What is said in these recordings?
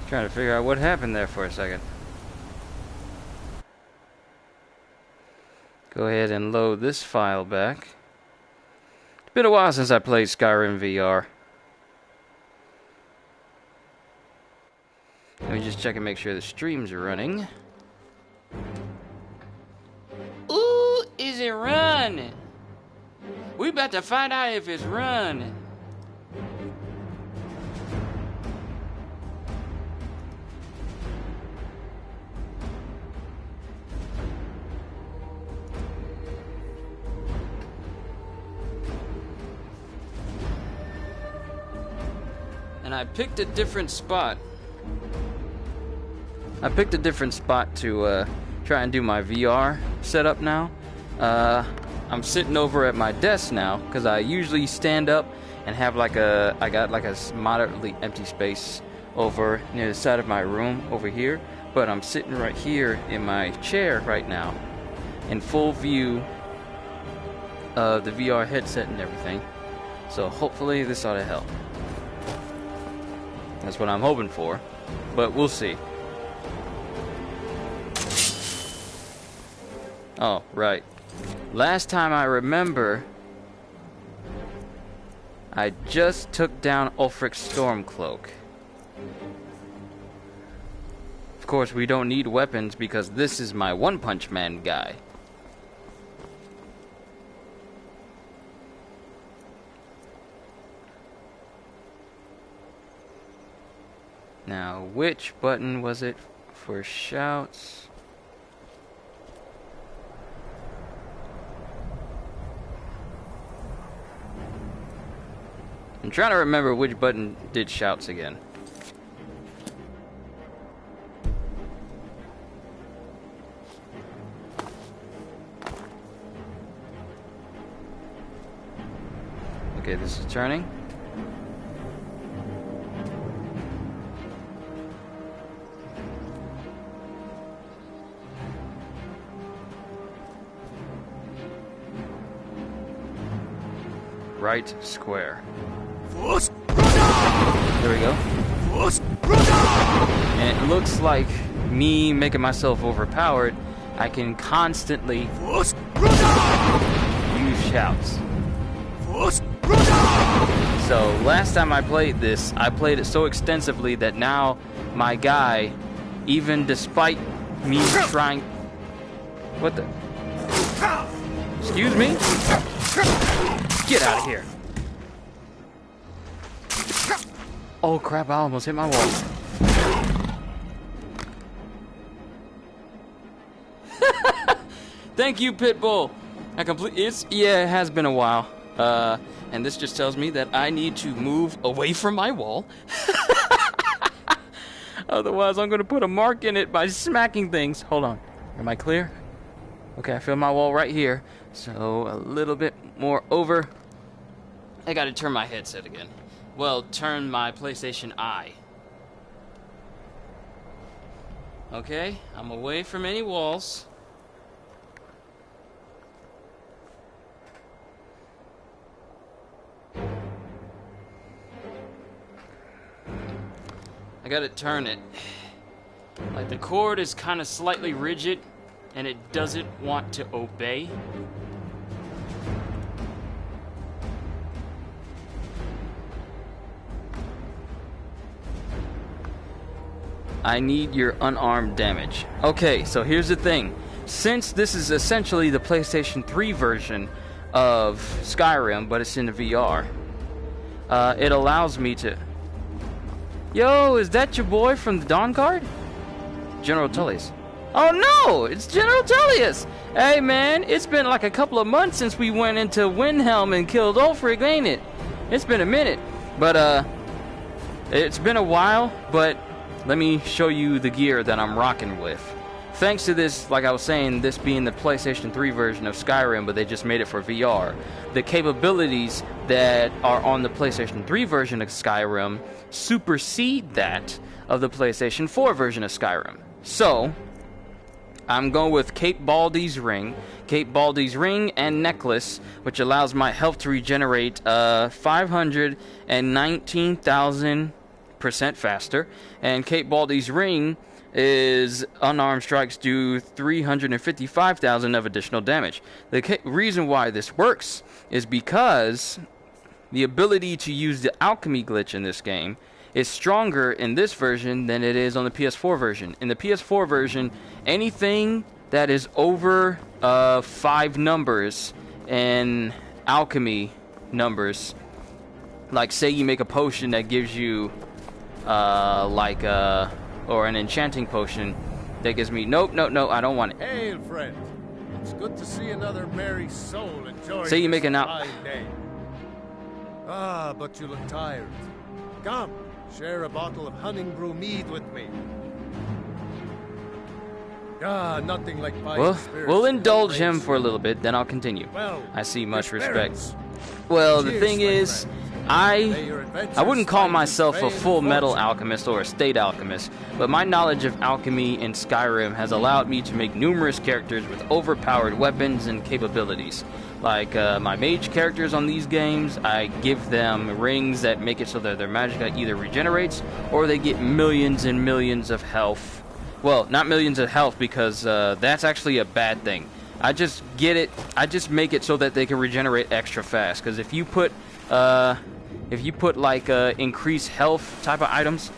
Trying to figure out what happened there for a second. Go ahead and load this file back. It's been a while since I played Skyrim VR. Let me just check and make sure the streams are running. Ooh, is it run? We about to find out if it's run. And I picked a different spot. I picked a different spot to try and do my VR setup now. I'm sitting over at my desk now because I usually stand up and have I got like a moderately empty space over near the side of my room over here. But I'm sitting right here in my chair right now in full view of the VR headset and everything. So hopefully this ought to help. That's what I'm hoping for, but we'll see. Oh, right. Last time I remember, I just took down Ulfric's Stormcloak. Of course, we don't need weapons because this is my One Punch Man guy. Now, which button was it for shouts? I'm trying to remember which button did shouts again. Okay, this is turning. Right square. There we go. And it looks like me making myself overpowered, I can constantly use shouts. So last time I played this, I played it so extensively that now my guy, even despite me trying... What the... Excuse me? Get out of here. Oh crap, I almost hit my wall. Thank you, Pitbull. It has been a while. And this just tells me that I need to move away from my wall. Otherwise, I'm going to put a mark in it by smacking things. Hold on. Am I clear? Okay, I feel my wall right here. So, a little bit more over. I got to turn my headset again. Well, turn my PlayStation Eye. Okay, I'm away from any walls. I gotta turn it. Like the cord is kind of slightly rigid and it doesn't want to obey. I need your unarmed damage. Okay, so here's the thing. Since this is essentially the PlayStation 3 version of Skyrim, but it's in the VR, it allows me to... Yo, is that your boy from the Dawn Guard? General Tullius. Oh no, it's General Tullius! Hey man, it's been like a couple of months since we went into Windhelm and killed Ulfric, ain't it? It's been a minute. But, it's been a while, but... Let me show you the gear that I'm rocking with. Thanks to this, like I was saying, this being the PlayStation 3 version of Skyrim, but they just made it for VR. The capabilities that are on the PlayStation 3 version of Skyrim supersede that of the PlayStation 4 version of Skyrim. So, I'm going with Cape Baldy's ring and necklace, which allows my health to regenerate 519,000 50% faster, and Kate Baldy's ring is unarmed strikes do 355,000 of additional damage. The reason why this works is because the ability to use the alchemy glitch in this game is stronger in this version than it is on the PS4 version. In the PS4 version, anything that is over 5 numbers in alchemy numbers, like say you make a potion that gives you or an enchanting potion that gives me no, I don't want it. Hail, friend. It's good to see another merry soul enjoying say you make an fine day. Ah, but you look tired. Come, share a bottle of honey brew mead with me. Ah, nothing like buying spirits. We'll indulge him for a little bit, then I'll continue. Well, I see much respect. Well, the thing is, I wouldn't call myself a full metal alchemist or a state alchemist, but my knowledge of alchemy in Skyrim has allowed me to make numerous characters with overpowered weapons and capabilities. Like my mage characters on these games, I give them rings that make it so that their magic either regenerates or they get millions and millions of health. Well, not millions of health, because that's actually a bad thing. I just make it so that they can regenerate extra fast. Because if you put like increased health type of items,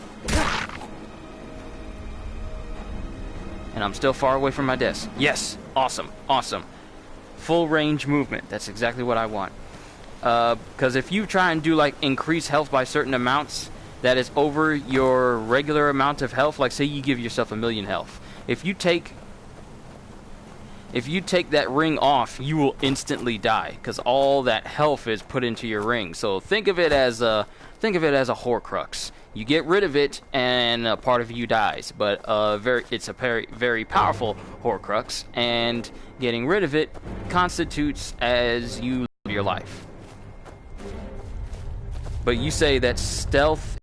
and I'm still far away from my desk. Yes, awesome. Full range movement. That's exactly what I want. Because if you try and do like increase health by certain amounts that is over your regular amount of health, like say you give yourself 1,000,000 health, if you take that ring off, you will instantly die because all that health is put into your ring. So think of it as a Horcrux. You get rid of it, and a part of you dies. But it's a very powerful Horcrux, and getting rid of it constitutes as you live your life. But you say that stealth.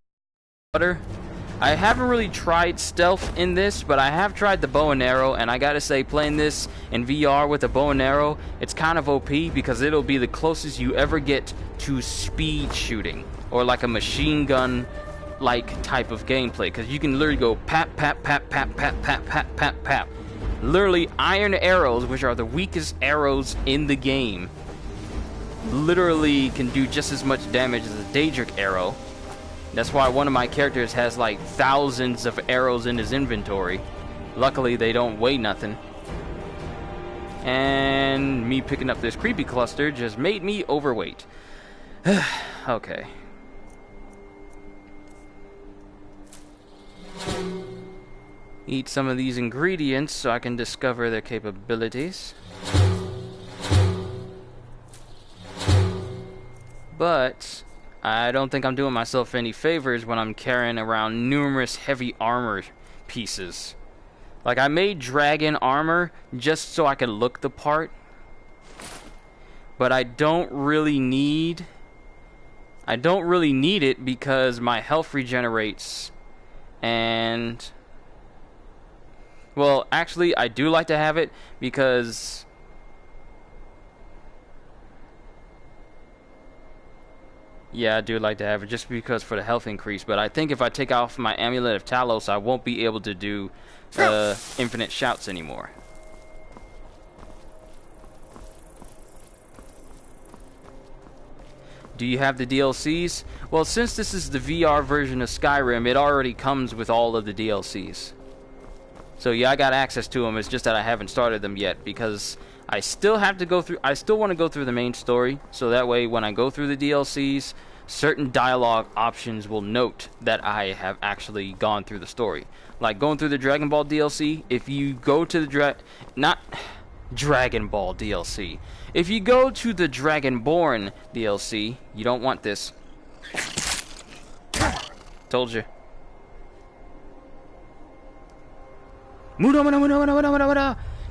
I haven't really tried stealth in this, but I have tried the bow and arrow, and I gotta say, playing this in VR with a bow and arrow, it's kind of OP because it'll be the closest you ever get to speed shooting or like a machine gun like type of gameplay, because you can literally go pap pap pap pap pap pap pap pap pap. Literally, iron arrows, which are the weakest arrows in the game, literally can do just as much damage as a Daedric arrow. That's why one of my characters has like thousands of arrows in his inventory. Luckily, they don't weigh nothing. And me picking up this creepy cluster just made me overweight. Okay. Eat some of these ingredients so I can discover their capabilities. But I don't think I'm doing myself any favors when I'm carrying around numerous heavy armor pieces. Like, I made dragon armor just so I could look the part, but I don't really need it because my health regenerates. And well, actually I do like to have it because yeah, I do like to have it just because for the health increase. But I think if I take off my Amulet of Talos, I won't be able to do infinite shouts anymore. Do you have the DLCs? Well, since this is the VR version of Skyrim, it already comes with all of the DLCs. So yeah, I got access to them. It's just that I haven't started them yet because I still have to go through. I still want to go through the main story, so that way when I go through the DLCs, certain dialogue options will note that I have actually gone through the story. Like going through the Dragon Ball DLC, if you go to the not Dragon Ball DLC. If you go to the Dragonborn DLC, you don't want this. Told you.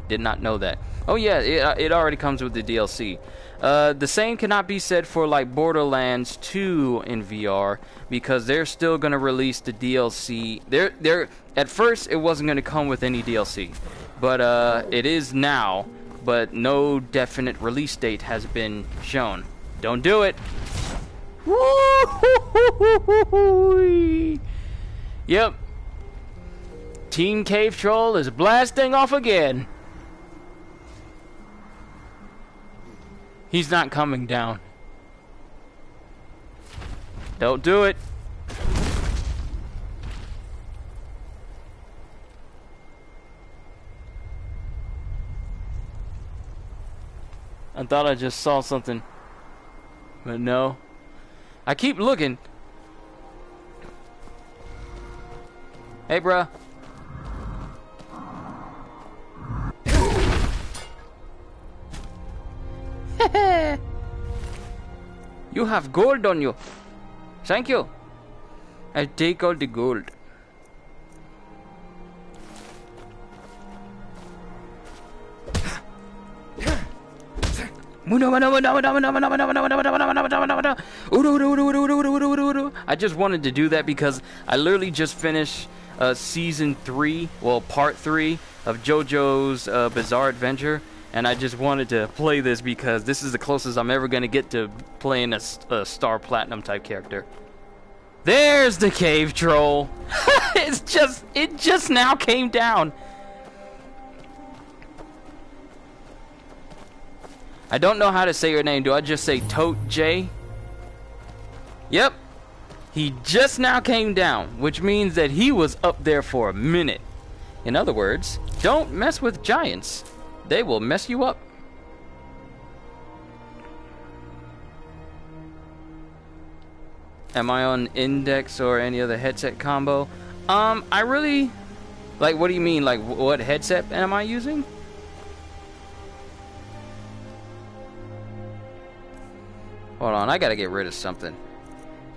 Did not know that. Oh yeah, it already comes with the DLC. The same cannot be said for like Borderlands 2 in VR because they're still gonna release the DLC. They're at first it wasn't gonna come with any DLC, but it is now. But no definite release date has been shown. Don't do it. Yep. Teen Cave Troll is blasting off again. He's not coming down. Don't do it. I thought I just saw something. But no. I keep looking. Hey, bruh. You have gold on you. Thank you. I take all the gold. I just wanted to do that because I literally just finished season 3, well, part 3 of JoJo's Bizarre Adventure, and I just wanted to play this because this is the closest I'm ever gonna get to playing a Star Platinum type character. There's the cave troll. It just now came down. I don't know how to say your name. Do I just say Tote J? Yep. He just now came down, which means that he was up there for a minute. In other words, don't mess with giants. They will mess you up. Am I on Index or any other headset combo? I really... Like, what do you mean? Like, what headset am I using? Hold on, I gotta get rid of something.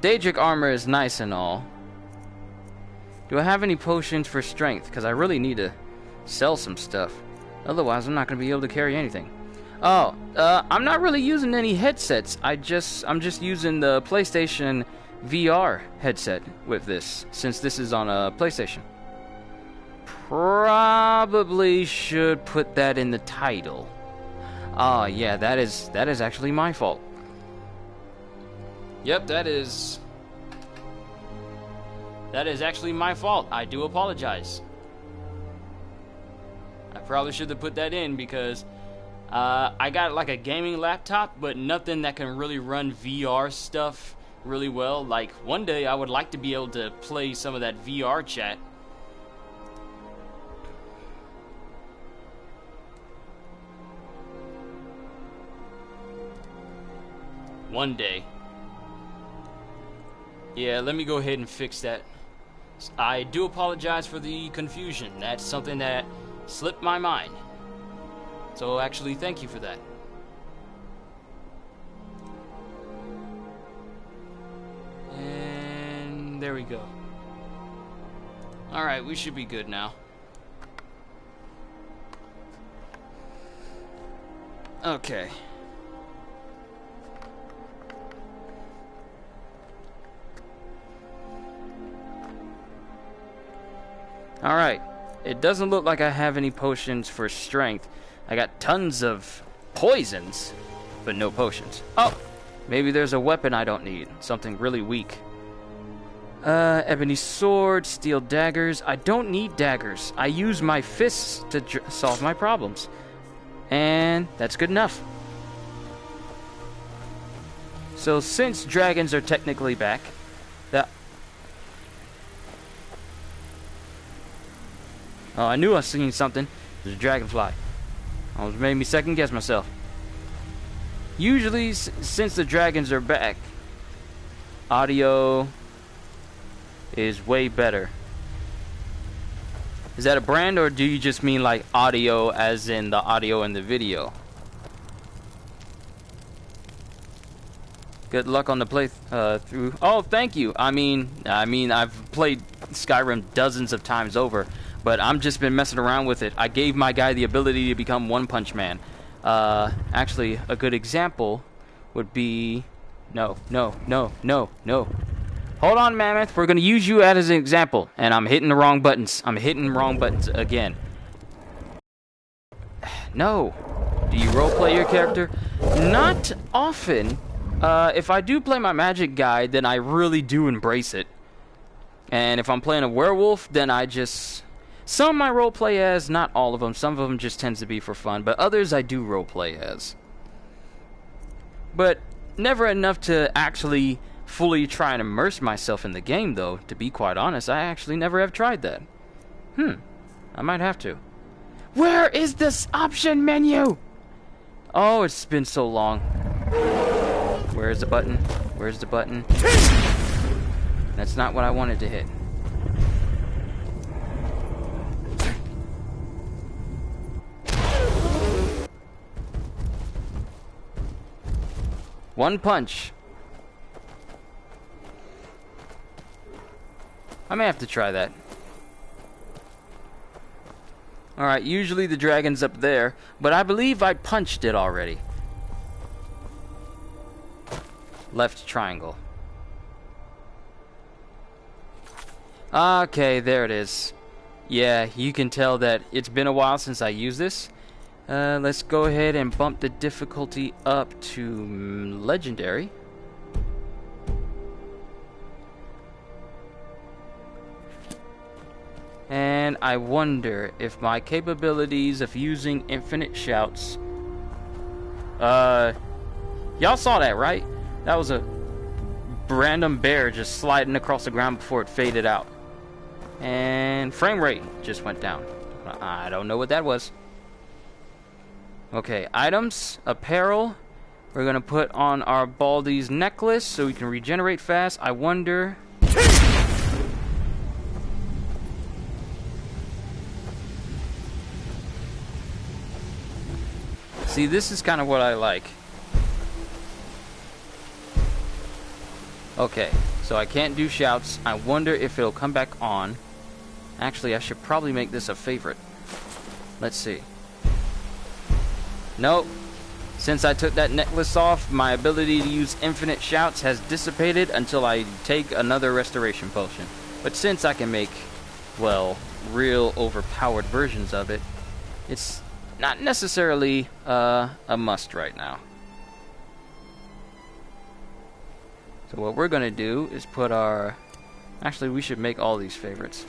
Daedric armor is nice and all. Do I have any potions for strength? Because I really need to sell some stuff. Otherwise, I'm not gonna be able to carry anything. Oh, I'm not really using any headsets. I'm just using the PlayStation VR headset with this, since this is on a PlayStation. Probably should put that in the title. Oh, yeah, that is actually my fault. Yep, that is actually my fault. I do apologize. I probably should have put that in because I got like a gaming laptop, but nothing that can really run VR stuff really well. Like, one day I would like to be able to play some of that VR chat. One day. Yeah, let me go ahead and fix that. I do apologize for the confusion. That's something that slipped my mind. So actually, thank you for that. And there we go. Alright, we should be good now. Okay. Alright, it doesn't look like I have any potions for strength. I got tons of poisons, but no potions. Oh, maybe there's a weapon I don't need. Something really weak. Ebony sword, steel daggers. I don't need daggers. I use my fists to solve my problems. And that's good enough. So since dragons are technically back, oh, I knew I seen something. There's a dragonfly. Almost made me second guess myself. Usually, since the dragons are back, audio is way better. Is that a brand, or do you just mean like audio as in the audio in the video? Good luck on the play through. Oh, thank you. I mean, I've played Skyrim dozens of times over, but I'm just been messing around with it. I gave my guy the ability to become One Punch Man. Actually, a good example would be... No. Hold on, Mammoth. We're going to use you as an example. And I'm hitting the wrong buttons. I'm hitting wrong buttons again. No. Do you roleplay your character? Not often. If I do play my magic guide, then I really do embrace it. And if I'm playing a werewolf, then I just... Some I roleplay as, not all of them. Some of them just tends to be for fun, but others I do roleplay as. But never enough to actually fully try and immerse myself in the game, though. To be quite honest, I actually never have tried that. I might have to. Where is this option menu? Oh, it's been so long. Where's the button? Where's the button? That's not what I wanted to hit. One punch. I may have to try that. Alright, usually the dragon's up there, but I believe I punched it already. Left triangle. Okay, there it is. Yeah, you can tell that it's been a while since I used this. Let's go ahead and bump the difficulty up to legendary. And I wonder if my capabilities of using infinite shouts... Y'all saw that, right? That was a random bear just sliding across the ground before it faded out. And frame rate just went down. I don't know what that was. Okay, items, apparel. We're gonna put on our Baldy's necklace so we can regenerate fast. I wonder... See, this is kind of what I like. Okay, so I can't do shouts. I wonder if it'll come back on. Actually, I should probably make this a favorite. Let's see. Nope. Since I took that necklace off, my ability to use infinite shouts has dissipated until I take another restoration potion. But since I can make, well, real overpowered versions of it, it's not necessarily a must right now. So what we're going to do is put our... Actually, we should make all these favorites.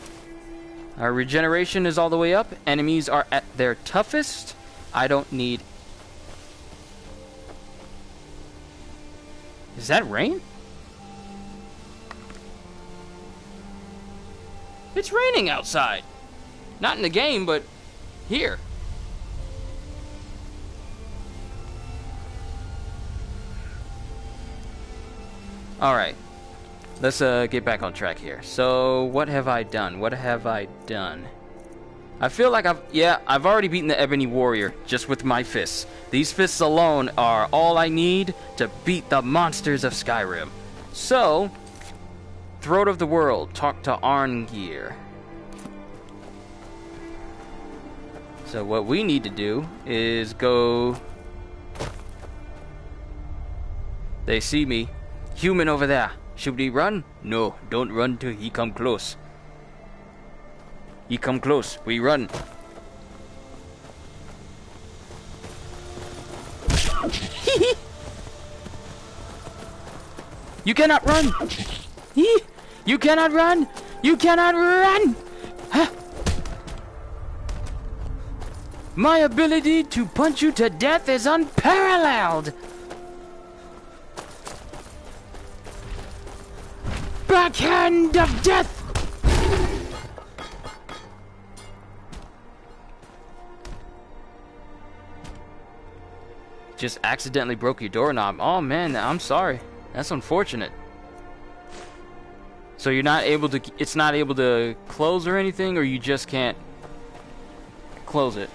Our regeneration is all the way up. Enemies are at their toughest. I don't need... Is that rain? It's raining outside. Not in the game, but here. Alright, let's get back on track here. So, what have I done? What have I done? I feel like I've already beaten the Ebony Warrior just with my fists. These fists alone are all I need to beat the monsters of Skyrim. So, Throat of the World, talk to Arngeir. So what we need to do is go... They see me. Human over there. Should we run? No, don't run till he come close. He come close. We run. You cannot run. You cannot run. You cannot run. Huh? My ability to punch you to death is unparalleled. Backhand of death! Just accidentally broke your doorknob. Oh man, I'm sorry. That's unfortunate. So you're not able to, it's not able to close or anything, or you just can't close it?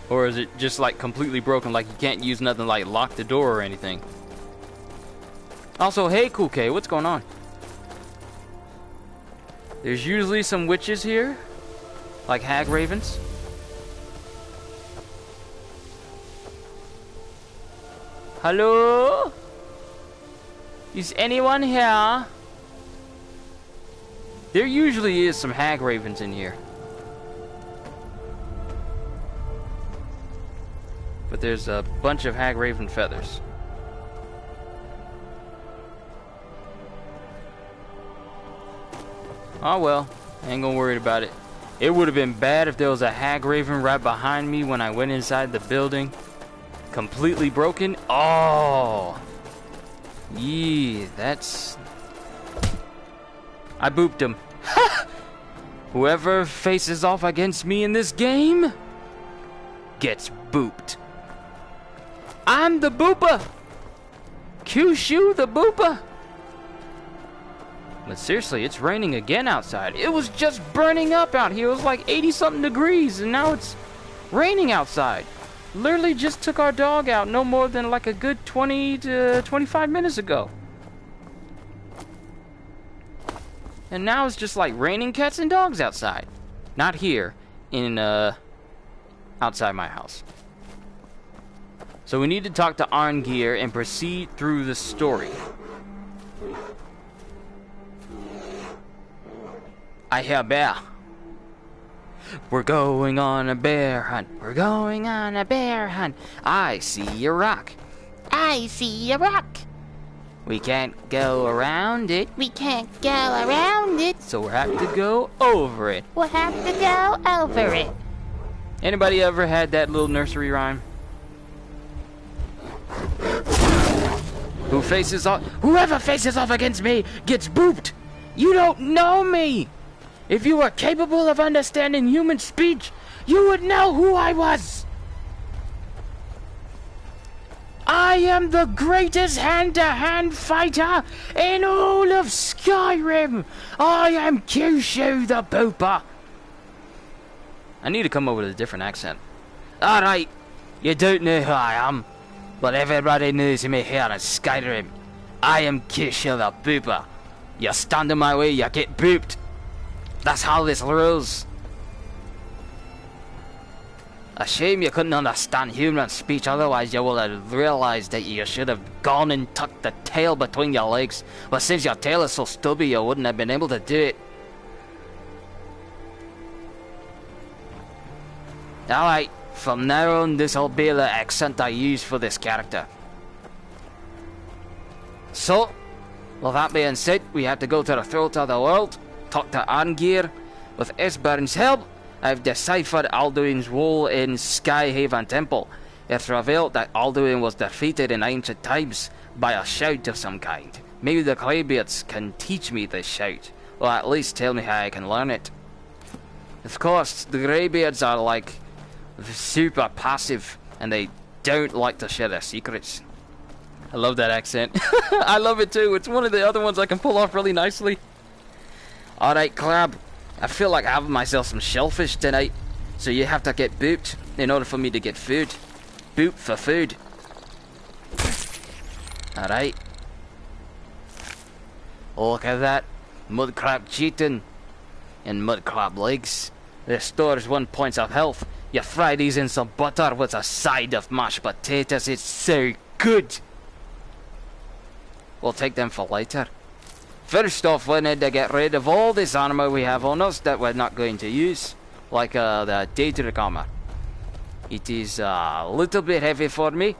Or is it just like completely broken, like you can't use nothing like lock the door or anything? Also, hey Cool K, what's going on? There's usually some witches here, like hag ravens. Hello? Is anyone here? There usually is some hag ravens in here. But there's a bunch of hag raven feathers. Oh well, ain't gonna worry about it. It would have been bad if there was a hag raven right behind me when I went inside the building. Completely broken. Oh! Yeah, that's... I booped him. Whoever faces off against me in this game gets booped. I'm the booper! Kyushu the booper! But seriously, it's raining again outside. It was just burning up out here. It was like 80-something degrees, and now it's raining outside. Literally just took our dog out no more than like a good 20 to 25 minutes ago. And now it's just like raining cats and dogs outside. Not here, in, outside my house. So we need to talk to Arngir and proceed through the story. I hear a bear. We're going on a bear hunt. We're going on a bear hunt. I see a rock. I see a rock. We can't go around it. We can't go around it. So we'll have to go over it. We'll have to go over it. Anybody ever had that little nursery rhyme? Whoever faces off against me gets booped. You don't know me. If you were capable of understanding human speech, you would know who I was. I am the greatest hand-to-hand fighter in all of Skyrim. I am Kyushu the Booper. I need to come up with a different accent. Alright, you don't know who I am, but everybody knows me here in Skyrim. I am Kyushu the Booper. You stand in my way, you get booped. That's how this rolls. A shame you couldn't understand human speech, otherwise you would have realized that you should have gone and tucked the tail between your legs. But since your tail is so stubby, you wouldn't have been able to do it. Alright, from now on this'll be the accent I use for this character. So, with that being said, we have to go to the throat of the world. Talk to Arngir. With Esbern's help, I've deciphered Alduin's role in Skyhaven Temple. It's revealed that Alduin was defeated in ancient times by a shout of some kind. Maybe the Greybeards can teach me this shout, or at least tell me how I can learn it. Of course, the Greybeards are like super passive, and they don't like to share their secrets. I love that accent. I love it too. It's one of the other ones I can pull off really nicely. Alright, Crab. I feel like having myself some shellfish tonight. So you have to get booped in order for me to get food. Boop for food. Alright. Look at that. Mud crab chitin. And mud crab legs. Restores 1 point of health. You fry these in some butter with a side of mashed potatoes. It's so good. We'll take them for later. First off, we need to get rid of all this armor we have on us that we're not going to use. Like the Daedric armor. It is a little bit heavy for me.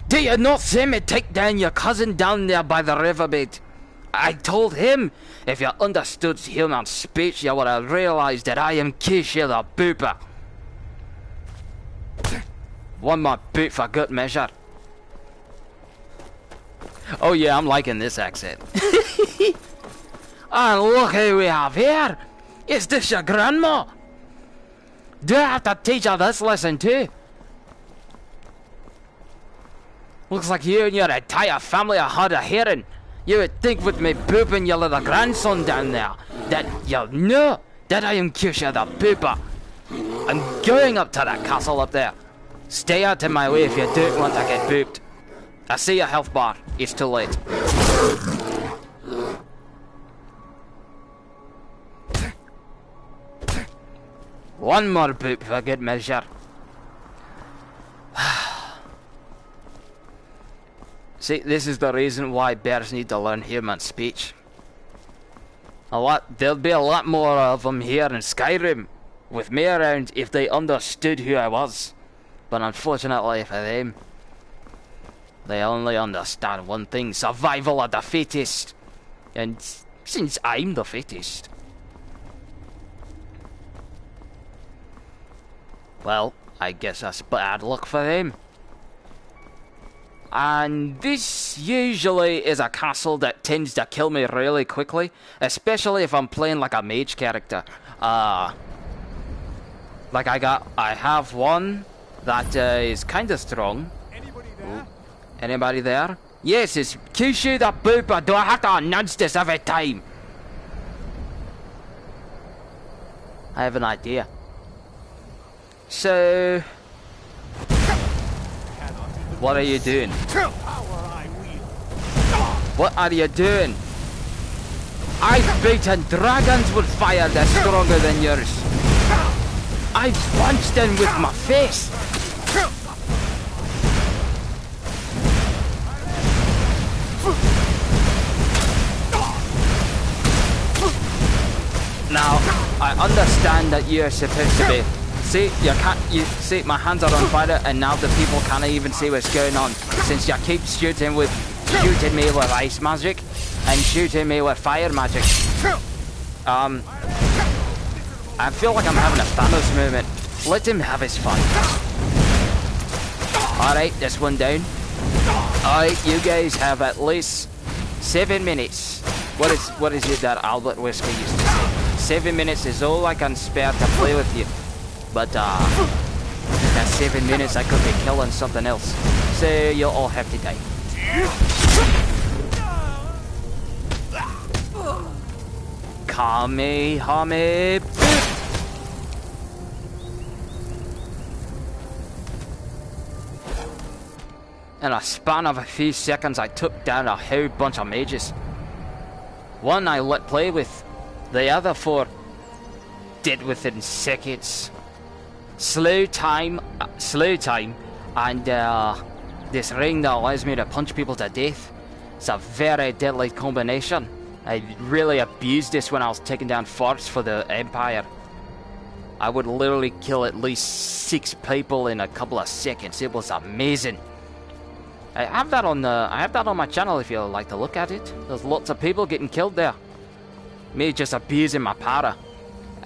Do you not see me take down your cousin down there by the riverbed? I told him, if you understood human speech, you would have realized that I am Kyushu the Booper. One more boot for good measure. Oh yeah, I'm liking this accent. And look who we have here. Is this your grandma? Do I have to teach her this lesson too? Looks like you and your entire family are hard of hearing. You would think with me booping your little grandson down there that you'll know that I am Kyushu the Booper. I'm going up to that castle up there. Stay out of my way if you don't want to get booped. I see your health bar. It's too late. One more boop for good measure. See, this is the reason why bears need to learn human speech. There'll be a lot more of them here in Skyrim, with me around if they understood who I was. But unfortunately for them, they only understand one thing: survival of the fittest. And since I'm the fittest, well, I guess that's bad luck for them. And this usually is a castle that tends to kill me really quickly, especially if I'm playing like a mage character. Like I have one that is kind of strong. Anybody there? Anybody there? Yes, it's Kyushu the Booper. Do I have to announce this every time? I have an idea. So, what are you doing? What are you doing? I've beaten dragons with fire that's stronger than yours. I've punched them with my face. Now, I understand that you're supposed to be. See, you see, my hands are on fire, and now the people can't even see what's going on, since you keep shooting me with ice magic and shooting me with fire magic. I feel like I'm having a Thanos moment. Let him have his fun. Alright, this one down. Alright, you guys have at least 7 minutes. What is it that Albert Whiskey used to say? 7 minutes is all I can spare to play with you. But that 7 minutes I could be killing something else. So you'll all have to die. Kamehame. In a span of a few seconds, I took down a whole bunch of mages. One I let play with, the other 4 did within seconds. Slow time, and this ring that allows me to punch people to death. It's a very deadly combination. I really abused this when I was taking down forts for the Empire. I would literally kill at least 6 people in a couple of seconds. It was amazing. I have that on my channel if you'd like to look at it. There's lots of people getting killed there. Me just abusing my power.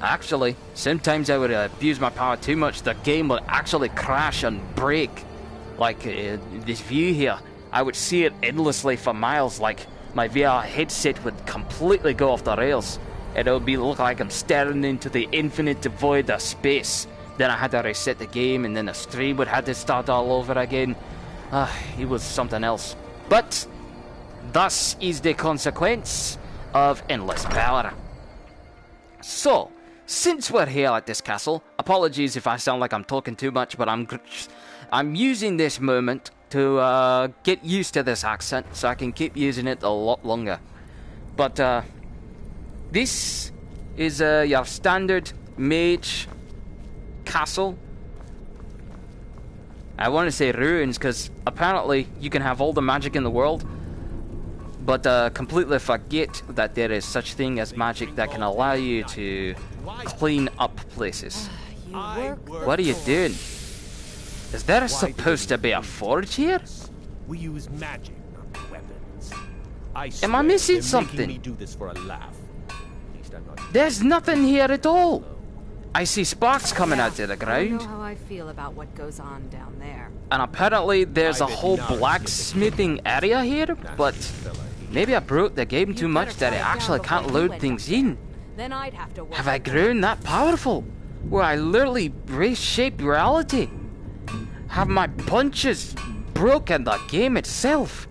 Actually, sometimes I would abuse my power too much. The game would actually crash and break. Like this view here, I would see it endlessly for miles. Like my VR headset would completely go off the rails. It would look like I'm staring into the infinite void of space. Then I had to reset the game, and then the stream would have to start all over again. It was something else. But thus is the consequence of endless power. So, since we're here at this castle, apologies if I sound like I'm talking too much, but I'm using this moment to get used to this accent, so I can keep using it a lot longer. But this is your standard mage castle. I want to say ruins, because apparently you can have all the magic in the world, but completely forget that there is such thing as magic that can allow you to clean up places. What are you doing? Is there supposed to be a forge here? We use magic, not weapons. Am I missing something? Me do this for a laugh. At least I'm not. There's nothing here at all. I see sparks coming out of the I ground. don't know how I feel about what goes on down there. And apparently there's a whole blacksmithing area here, but maybe I broke the game too much that I actually can't load things in. Then I'd have to Have I grown that powerful? Where I literally reshape reality? Have my punches broken the game itself?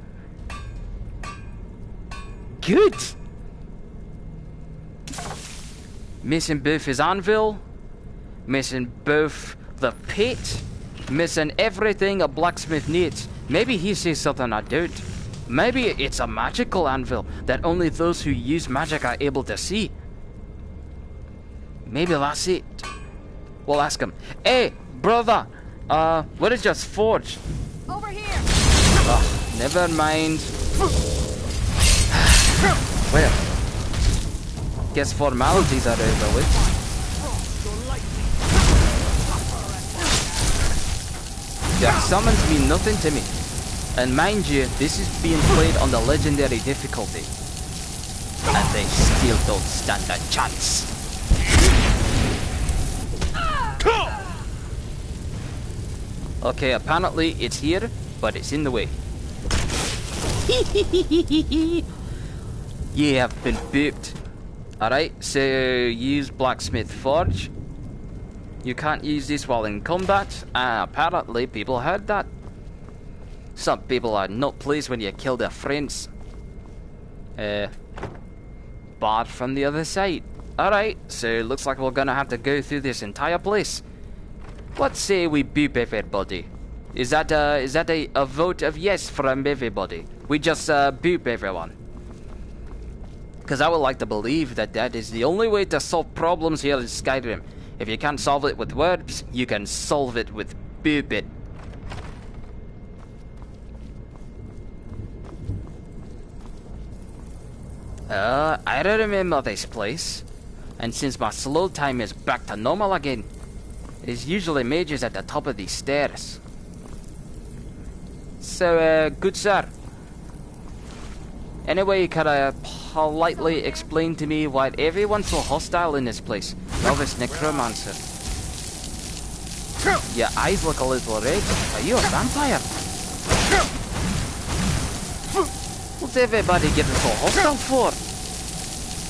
Good! Missing both his anvil, missing both the pit, missing everything a blacksmith needs. Maybe he sees something I don't. Maybe it's a magical anvil that only those who use magic are able to see. Maybe that's it. We'll ask him. Hey, brother, what is your forge? Over here. Oh, never mind. Well, guess formalities are over with. Your summons mean nothing to me. And mind you, this is being played on the legendary difficulty. And they still don't stand a chance. Okay, apparently it's here, but it's in the way. You have been booped. Alright, so use Blacksmith Forge. You can't use this while in combat. Apparently people heard that. Some people are not pleased when you kill their friends. Barred from the other side. Alright, so looks like we're gonna have to go through this entire place. Let's say we boop everybody. Is that a vote of yes from everybody? We just boop everyone. Because I would like to believe that that is the only way to solve problems here in Skyrim. If you can't solve it with words, you can solve it with boop it. I remember this place. And since my slow time is back to normal again, there's usually mages at the top of these stairs. So, good sir. Anyway, could I politely explain to me why everyone's so hostile in this place? Novice necromancer. Your eyes look a little red. Are you a vampire? What's everybody getting so hostile for?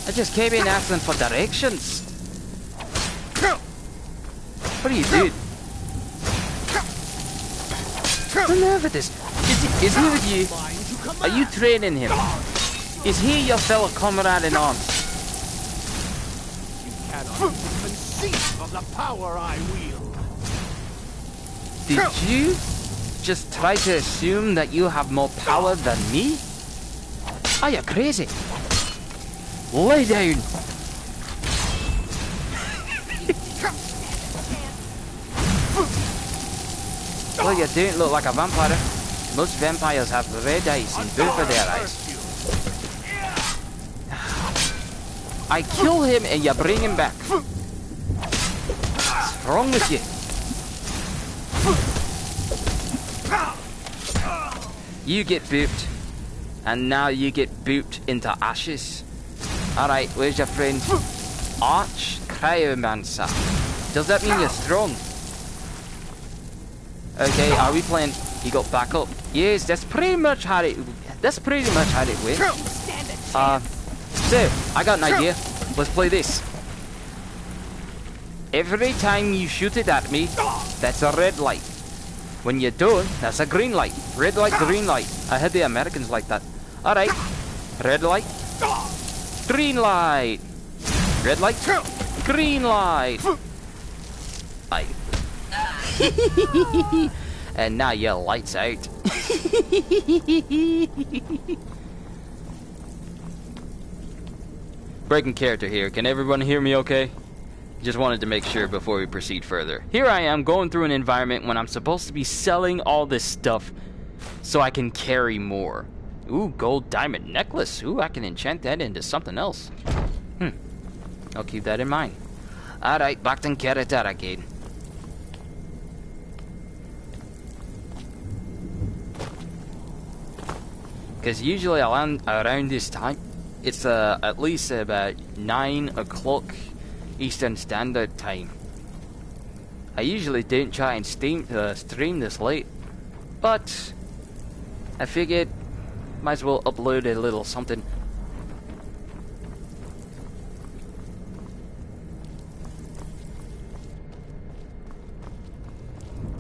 I just came in asking for directions. What are you doing? The nerve of this. Is he with you? Are you training him? Is he your fellow comrade in arms? You cannot conceive of the power I wield. Did you just try to assume that you have more power than me? Are you crazy? Lay down! Well, you don't look like a vampire. Most vampires have red eyes in both of their eyes. I kill him and you bring him back. What's wrong with you? You get booped. And now you get booped into ashes. Alright, where's your friend? Arch Cryomancer. Does that mean you're strong? Okay, are we playing? He got back up. Yes, that's pretty much how it went. So, I got an idea. Let's play this. Every time you shoot it at me, that's a red light. When you don't, that's a green light. Red light, green light. I heard the Americans like that. Alright. Red light. Green light. Red light. Green light. Light. And now your light's out. Breaking character here. Can everyone hear me okay? Just wanted to make sure before we proceed further. Here I am going through an environment when I'm supposed to be selling all this stuff so I can carry more. Ooh, gold diamond necklace. Ooh, I can enchant that into something else. I'll keep that in mind. Alright, back to character again. Because usually around this time, it's at least about 9 o'clock Eastern Standard Time. I usually don't try and stream this late, but I figured might as well upload a little something.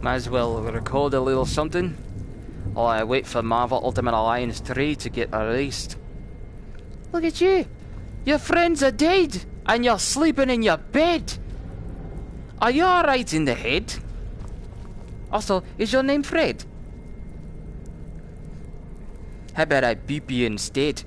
Might as well record a little something while I wait for Marvel Ultimate Alliance 3 to get released. Look at you! Your friends are dead! And you're sleeping in your bed! Are you alright in the head? Also, is your name Fred? How about I beep you instead?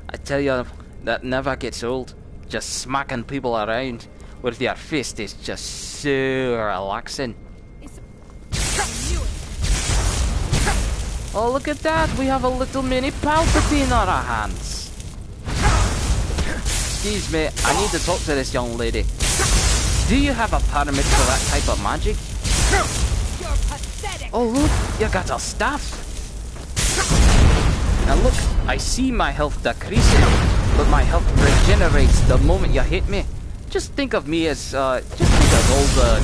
I tell you, that never gets old. Just smacking people around with your fist is just so relaxing. Oh, look at that! We have a little mini Palpatine on our hands. Excuse me, I need to talk to this young lady. Do you have a permit for that type of magic? You're pathetic. Oh, look, you got a staff. Now look, I see my health decreasing, but my health regenerates the moment you hit me. Just think of me as, old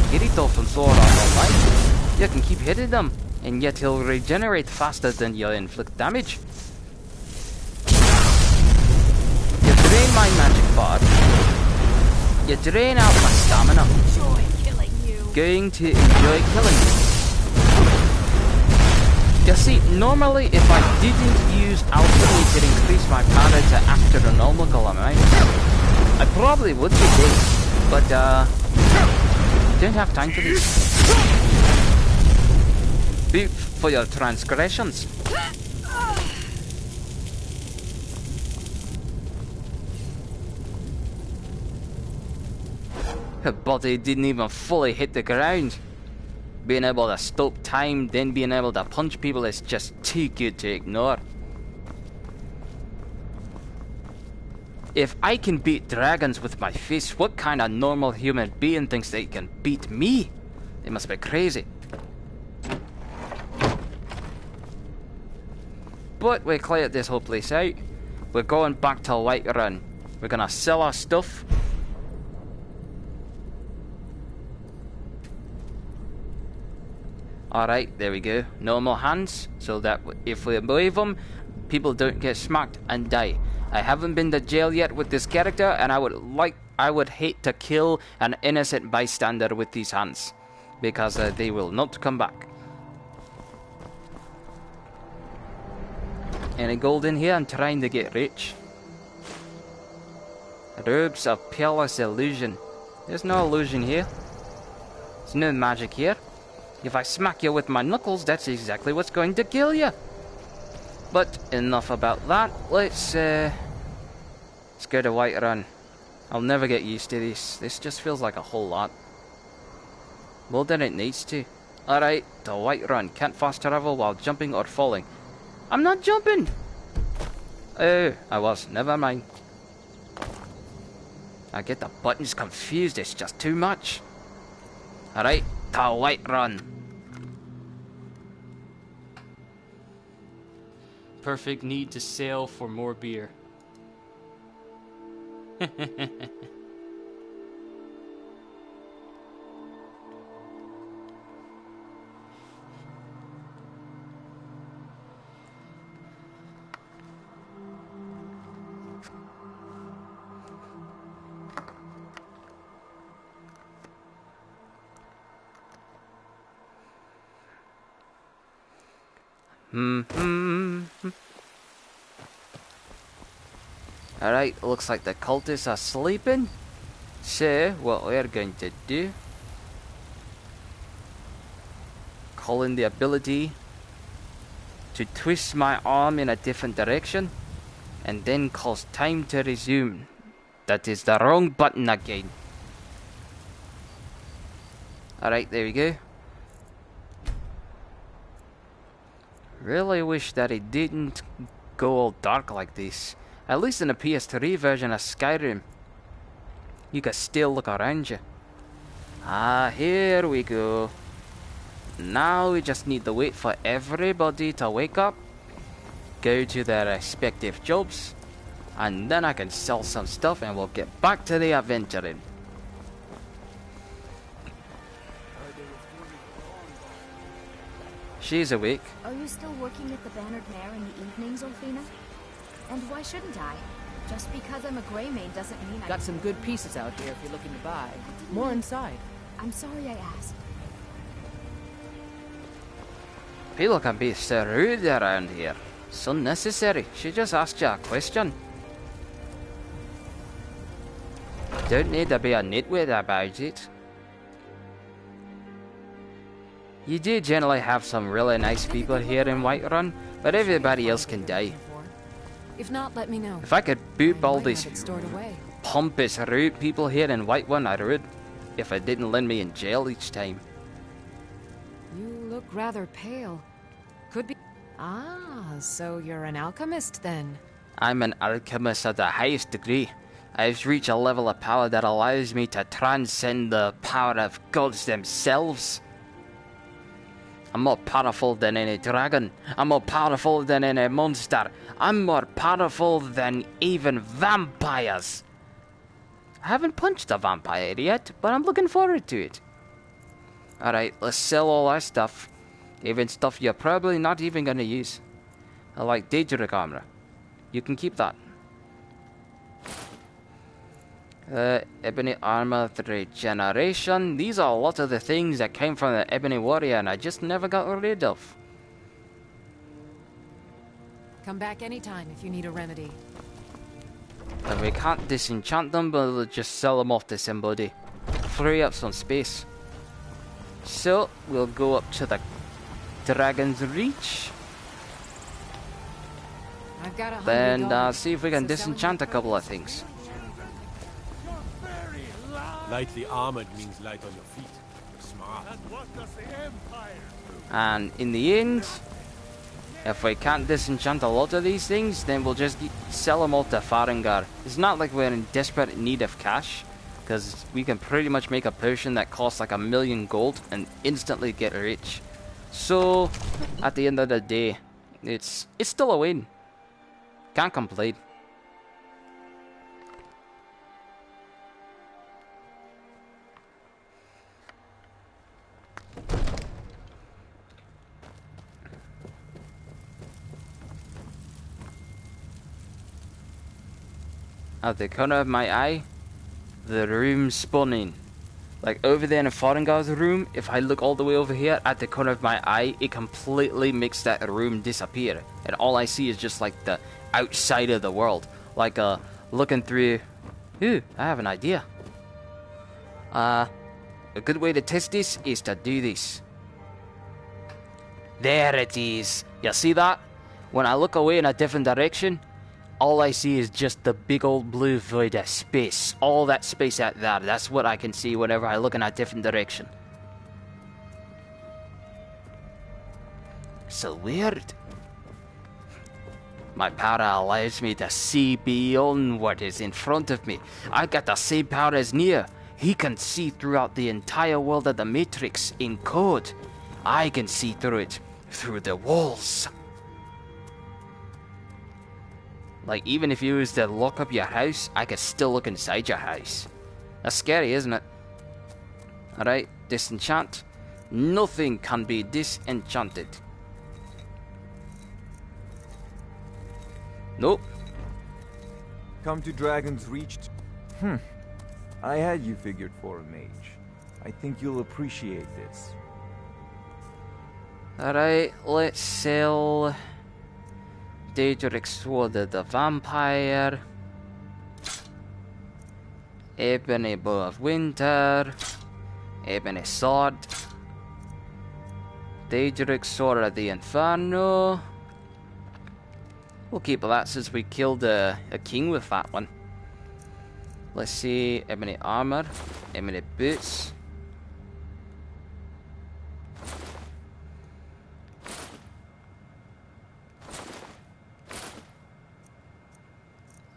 Kirito from Sword Art Online. You can keep hitting them, and yet he'll regenerate faster than you inflict damage. You drain my magic bar. You drain out my stamina. Enjoy killing you. Going to enjoy killing you. You see, normally if I didn't use alchemy to increase my power to astronomical amount, I probably would be dead, but don't have time for this. Beat for your transgressions. Her body didn't even fully hit the ground. Being able to stop time, then being able to punch people is just too good to ignore. If I can beat dragons with my fist, what kind of normal human being thinks they can beat me? They must be crazy. But we cleared this whole place out. We're going back to Whiterun. We're gonna sell our stuff. Alright, there we go. No more hands, so that if we wave them, people don't get smacked and die. I haven't been to jail yet with this character, and I would hate to kill an innocent bystander with these hands, because they will not come back. Any gold in here? I'm trying to get rich. Robes of Peerless Illusion. There's no illusion here. There's no magic here. If I smack you with my knuckles, that's exactly what's going to kill you. But enough about that. Let's go to Whiterun. I'll never get used to this. This just feels like a whole lot. More than it needs to. Alright, to Whiterun. Can't fast travel while jumping or falling. I'm not jumping! Oh, I was. Never mind. I get the buttons confused. It's just too much. Alright, to Whiterun. Perfect need to sail for more beer. Alright, looks like the cultists are sleeping. So, what we're going to do, call in the ability to twist my arm in a different direction, and then cause time to resume. That is the wrong button again. Alright, there we go. Really wish that it didn't go all dark like this. At least in the PS3 version of Skyrim, you can still look around you. Ah, here we go. Now we just need to wait for everybody to wake up, go to their respective jobs, and then I can sell some stuff and we'll get back to the adventuring. She's awake. Are you still working at the Bannered Mare in the evenings, Orfina? And why shouldn't I? Just because I'm a Greymane doesn't mean I... Got some good pieces out here if you're looking to buy. More inside. I'm sorry I asked. People can be so rude around here. It's unnecessary. She just asked you a question. Don't need to be a nitwit about it. You do generally have some really nice people here in Whiterun, but everybody else can die. If not, let me know. If I could boop all Might these have it stored away. pompous, rude people here in Whiterun, I would. If I didn't land me in jail each time. You look rather pale. Could be. Ah, so you're an alchemist then? I'm an alchemist at the highest degree. I've reached a level of power that allows me to transcend the power of gods themselves. I'm more powerful than any dragon. I'm more powerful than any monster. I'm more powerful than even vampires. I haven't punched a vampire yet, but I'm looking forward to it. Alright, let's sell all our stuff. Even stuff you're probably not even gonna use. I like Daedric armor. You can keep that. Ebony armor, regeneration. These are a lot of the things that came from the Ebony Warrior and I just never got rid of. Come back anytime if you need a remedy. If we can't disenchant them, we'll just sell them off to somebody. Free up some space. So, we'll go up to the Dragon's Reach. I've got a Then see if we can disenchant a couple of things. Lightly armored means light on your feet. You're smart. And what does the Empire do? And in the end, if we can't disenchant a lot of these things, then we'll just sell them all to Farengar. It's not like we're in desperate need of cash, because we can pretty much make a potion that costs like 1,000,000 gold and instantly get rich. So, at the end of the day, it's still a win. Can't complain. At the corner of my eye, the room's spawning. Like over there in Farengar's room, if I look all the way over here at the corner of my eye, it completely makes that room disappear. And all I see is just like the outside of the world. Like looking through... Ooh, I have an idea. A good way to test this is to do this. There it is. You see that? When I look away in a different direction, all I see is just the big old blue void of space. All that space out there. That's what I can see whenever I look in a different direction. So weird. My power allows me to see beyond what is in front of me. I got the same power as Neo. He can see throughout the entire world of the Matrix in code. I can see through it, through the walls. Like, even if you was to lock up your house, I could still look inside your house. That's scary, isn't it? Alright, disenchant. Nothing can be disenchanted. Nope. Come to Dragon's Reach. I had you figured for a mage. I think you'll appreciate this. Alright, let's sell... Daedric Sword of the Vampire, Ebony Bow of Winter, Ebony Sword, Daedric Sword of the Inferno. We'll keep that since we killed a king with that one. Let's see, Ebony Armor, Ebony Boots.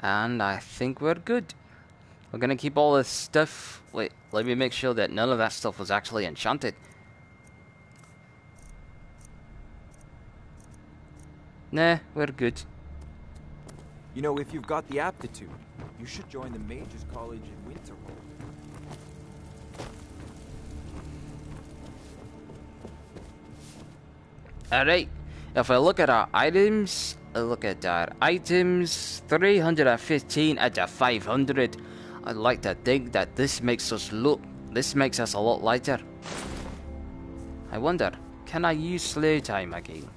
And I think we're good. We're gonna keep all this stuff. Wait, let me make sure that none of that stuff was actually enchanted. Nah, we're good. You know, if you've got the aptitude, you should join the Mages College in Winterhold. Alright, if I look at our items, 315 out of 500. I'd like to think that this makes us a lot lighter. I wonder, can I use slow time again?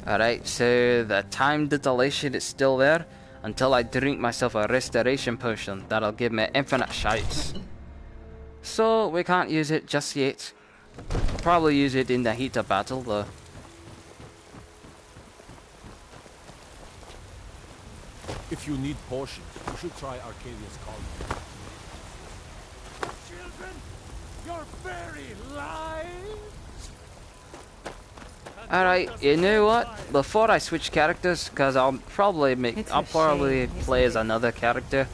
Alright, so the timed dilation is still there until I drink myself a restoration potion that'll give me infinite shouts. so we can't use it just yet. Probably use it in the heat of battle though. If you need potions, you should try Arcadia's Cauldron. Children, your very lives! Alright, you know what? Before I switch characters, because I'll probably play as another character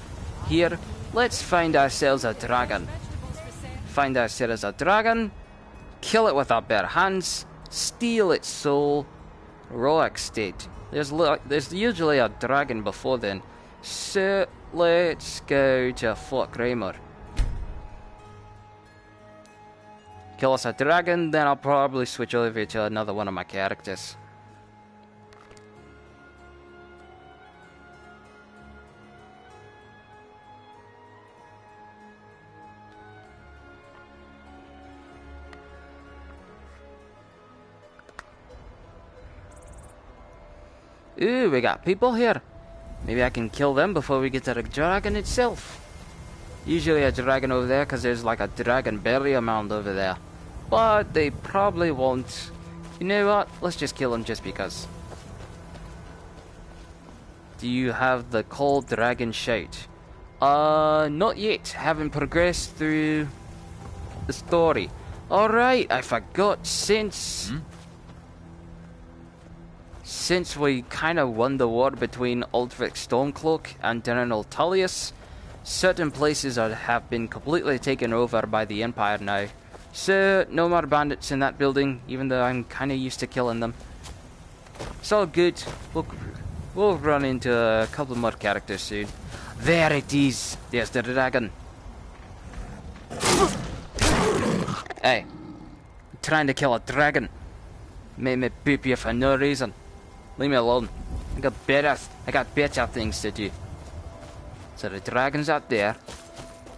here. Let's find ourselves a dragon. Find ourselves a dragon, kill it with our bare hands, steal its soul, heroic state. There's usually a dragon before then. So let's go to Fort Kramer. Kill us a dragon, then I'll probably switch over to another one of my characters. Ooh, we got people here. Maybe I can kill them before we get to the dragon itself. Usually a dragon over there, because there's like a dragon burial mound over there. But they probably won't. You know what? Let's just kill them just because. Do you have the cold dragon shout? Not yet. Haven't progressed through the story. Alright, I forgot since we kind of won the war between Ulfric Stormcloak and General Tullius, certain places have been completely taken over by the Empire now. So, no more bandits in that building, even though I'm kind of used to killing them. It's all good. We'll run into a couple more characters soon. There it is. There's the dragon. Hey, I'm trying to kill a dragon. Made me poop you for no reason. Leave me alone. I got better things to do. So the dragon's out there.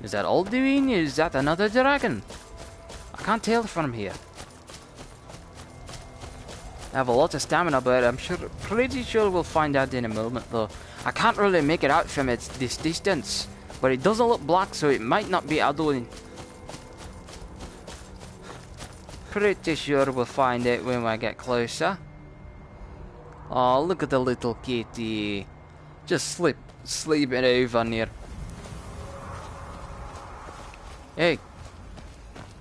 Is that Alduin? Is that another dragon? I can't tell from here. I have a lot of stamina, but I'm pretty sure we'll find out in a moment though. I can't really make it out from this distance. But it doesn't look black, so it might not be Alduin. Pretty sure we'll find it when we get closer. Oh, look at the little kitty. Just sleeping over near. Hey.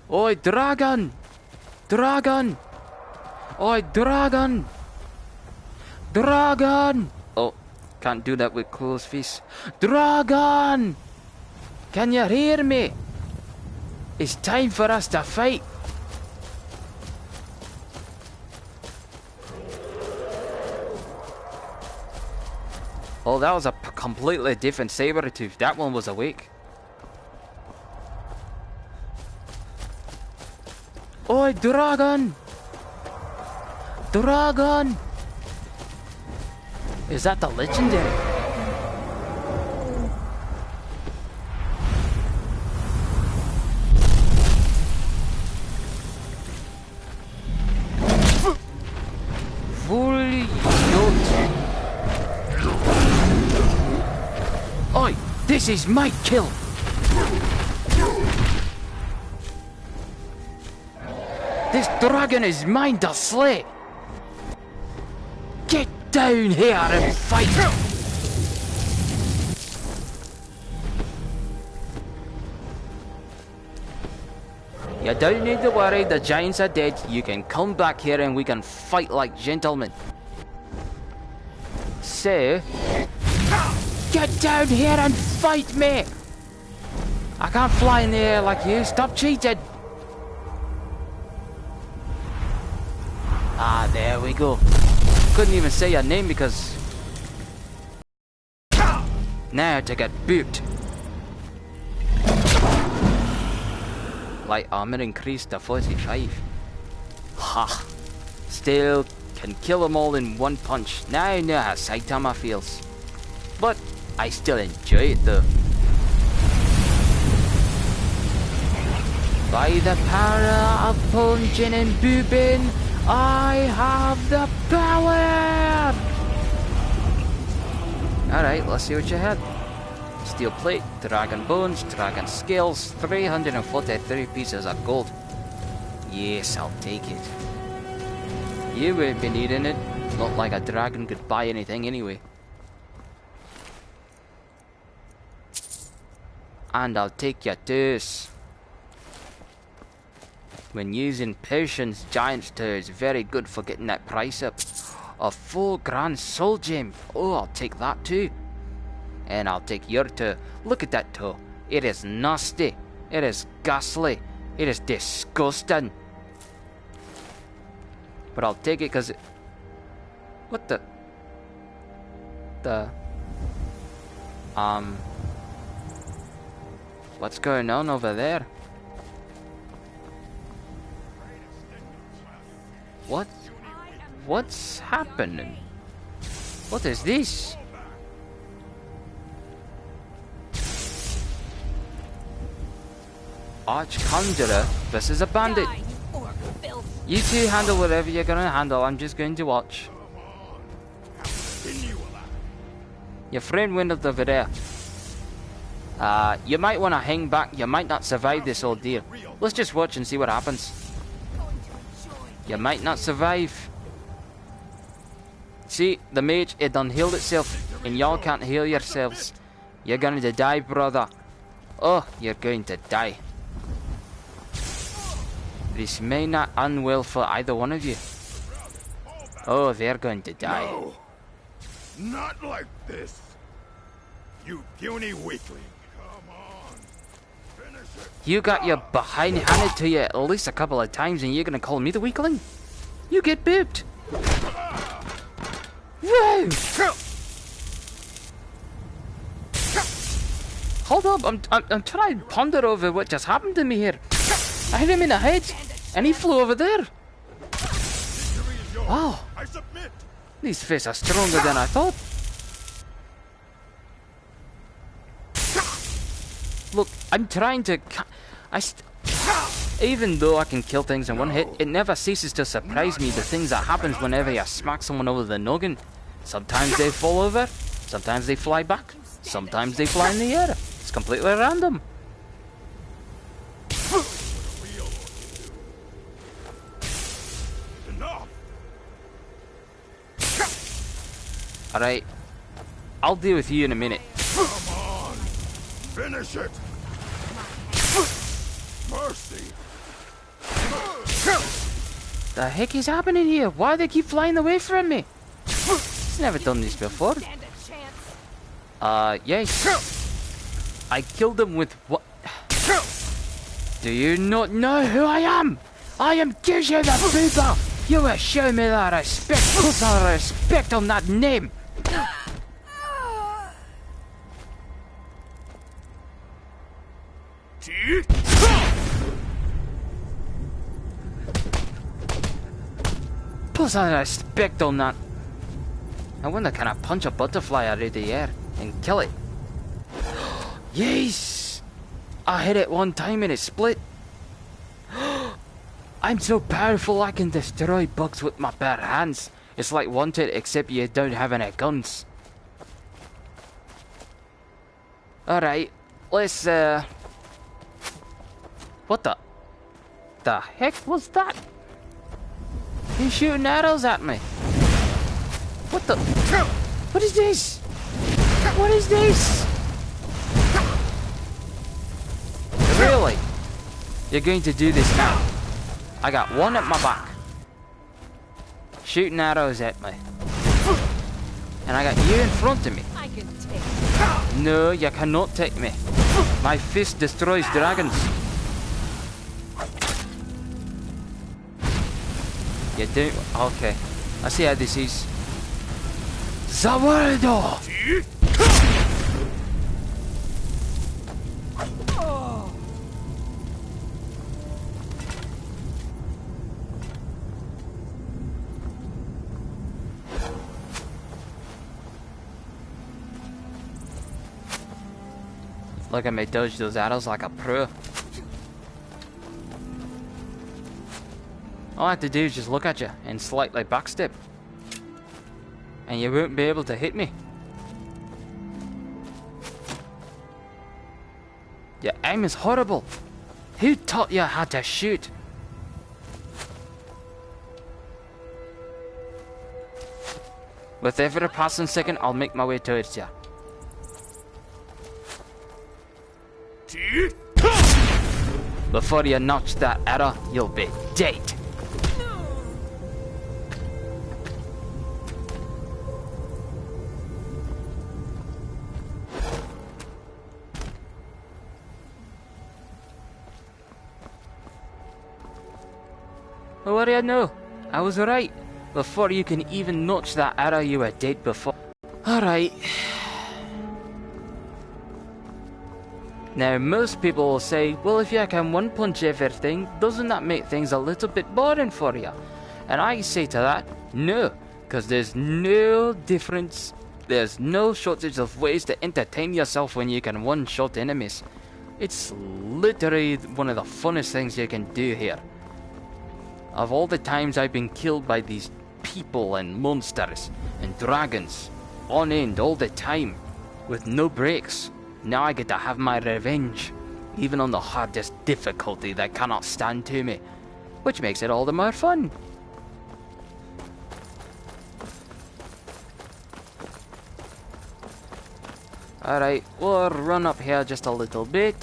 Oi, dragon! Dragon! Oi, dragon! Dragon! Oh, can't do that with closed fists. Dragon! Can you hear me? It's time for us to fight. Oh, that was a completely different saber-tooth. That one was awake. Oi, dragon! Dragon! Is that the legendary? Fully shot. Oi, this is my kill! This dragon is mine to slay! Get down here and fight! You don't need to worry, the giants are dead. You can come back here and we can fight like gentlemen. So, get down here and fight me! I can't fly in the air like you, stop cheating! Ah, there we go. Couldn't even say your name because... Now to get booped. Light armor increased to 45. Ha! Still can kill them all in one punch. Now I know how Saitama feels. But I still enjoy it though. By the power of punching and booping, I have the power! Alright, let's see what you had. steel plate, dragon bones, dragon scales, 343 pieces of gold. Yes, I'll take it. You won't be needing it. Not like a dragon could buy anything anyway. And I'll take your toes. When using potions, Giant's toe is very good for getting that price up. A full grand soul gem. Oh, I'll take that too. And I'll take your toe. Look at that toe. It is nasty. It is ghastly. It is disgusting. But I'll take it because it... What the... What's going on over there? What? What's happening? What is this? Arch-conjurer versus a bandit. You two handle whatever you're gonna handle. I'm just going to watch. Your friend went up over there. You might want to hang back. You might not survive this ordeal. Let's just watch and see what happens. You might not survive. See, the mage, it done healed itself. And y'all can't heal yourselves. You're going to die, brother. Oh, you're going to die. This may not end well for either one of you. Oh, they're going to die. No, not like this. You puny weakling. Come on. Finish it. You got your behind handed to you at least a couple of times and you're going to call me the weakling? You get booped. Whoa! Hold up, I'm trying to ponder over what just happened to me here. I hit him in the head, and he flew over there. Wow, these fists are stronger than I thought. Look, I'm trying to... Even though I can kill things in one hit, it never ceases to surprise me the things that happens whenever you smack someone over the noggin. Sometimes they fall over, sometimes they fly back, sometimes they fly in the air. It's completely random. Alright, I'll deal with you in a minute. Come on, finish it. Mercy. The heck is happening here? Why do they keep flying away from me? He's never done this before. Yes. I killed him with what? Do you not know who I am? I am Giza the Boober. You will show me that respect. Put some respect on that name. Put some respect on that. I wonder, can I punch a butterfly out of the air and kill it? Yes! I hit it one time and it split. I'm so powerful I can destroy bugs with my bare hands. It's like Wanted, except you don't have any guns. Alright, let's what the heck was that? He's shooting arrows at me. What the? What is this? What is this? Really? You're going to do this now? I got one at my back. Shooting arrows at me. And I got you in front of me. I can take. No, you cannot take me. My fist destroys dragons. You do? Okay. I see how this is. Zawardo! Look at me dodge those arrows like a pro. All I have to do is just look at you and slightly backstep. And you won't be able to hit me. Your aim is horrible. Who taught you how to shoot? With every passing second, I'll make my way towards you. Before you notch that arrow, you'll be dead. Well, what do you know? I was right. Before you can even notch that arrow, you were dead before. Alright. Now, most people will say, well, if you can one-punch everything, doesn't that make things a little bit boring for you? And I say to that, no, because there's no difference. There's no shortage of ways to entertain yourself when you can one-shot enemies. It's literally one of the funnest things you can do here. Of all the times I've been killed by these people and monsters and dragons, on end all the time, with no breaks, now I get to have my revenge, even on the hardest difficulty that cannot stand to me, which makes it all the more fun. Alright, we'll run up here just a little bit.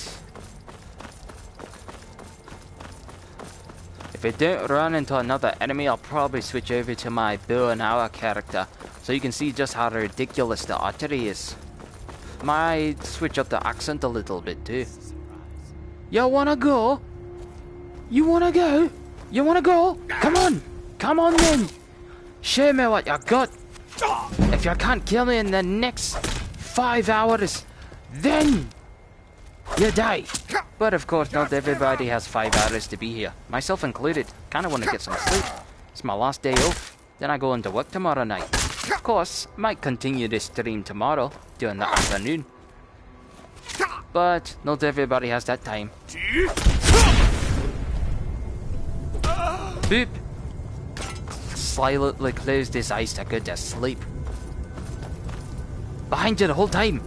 If I don't run into another enemy, I'll probably switch over to my bow and arrow character, so you can see just how ridiculous the archery is. Might switch up the accent a little bit too. You wanna go? You wanna go? You wanna go? Come on! Come on then! Show me what you got! If you can't kill me in the next 5 hours, then you die! But of course, not everybody has 5 hours to be here, myself included. Kinda wanna get some sleep. It's my last day off, then I go into work tomorrow night. Of course, might continue this stream tomorrow, during the afternoon. But not everybody has that time. Boop! Silently closed his eyes to go to sleep. Behind you the whole time!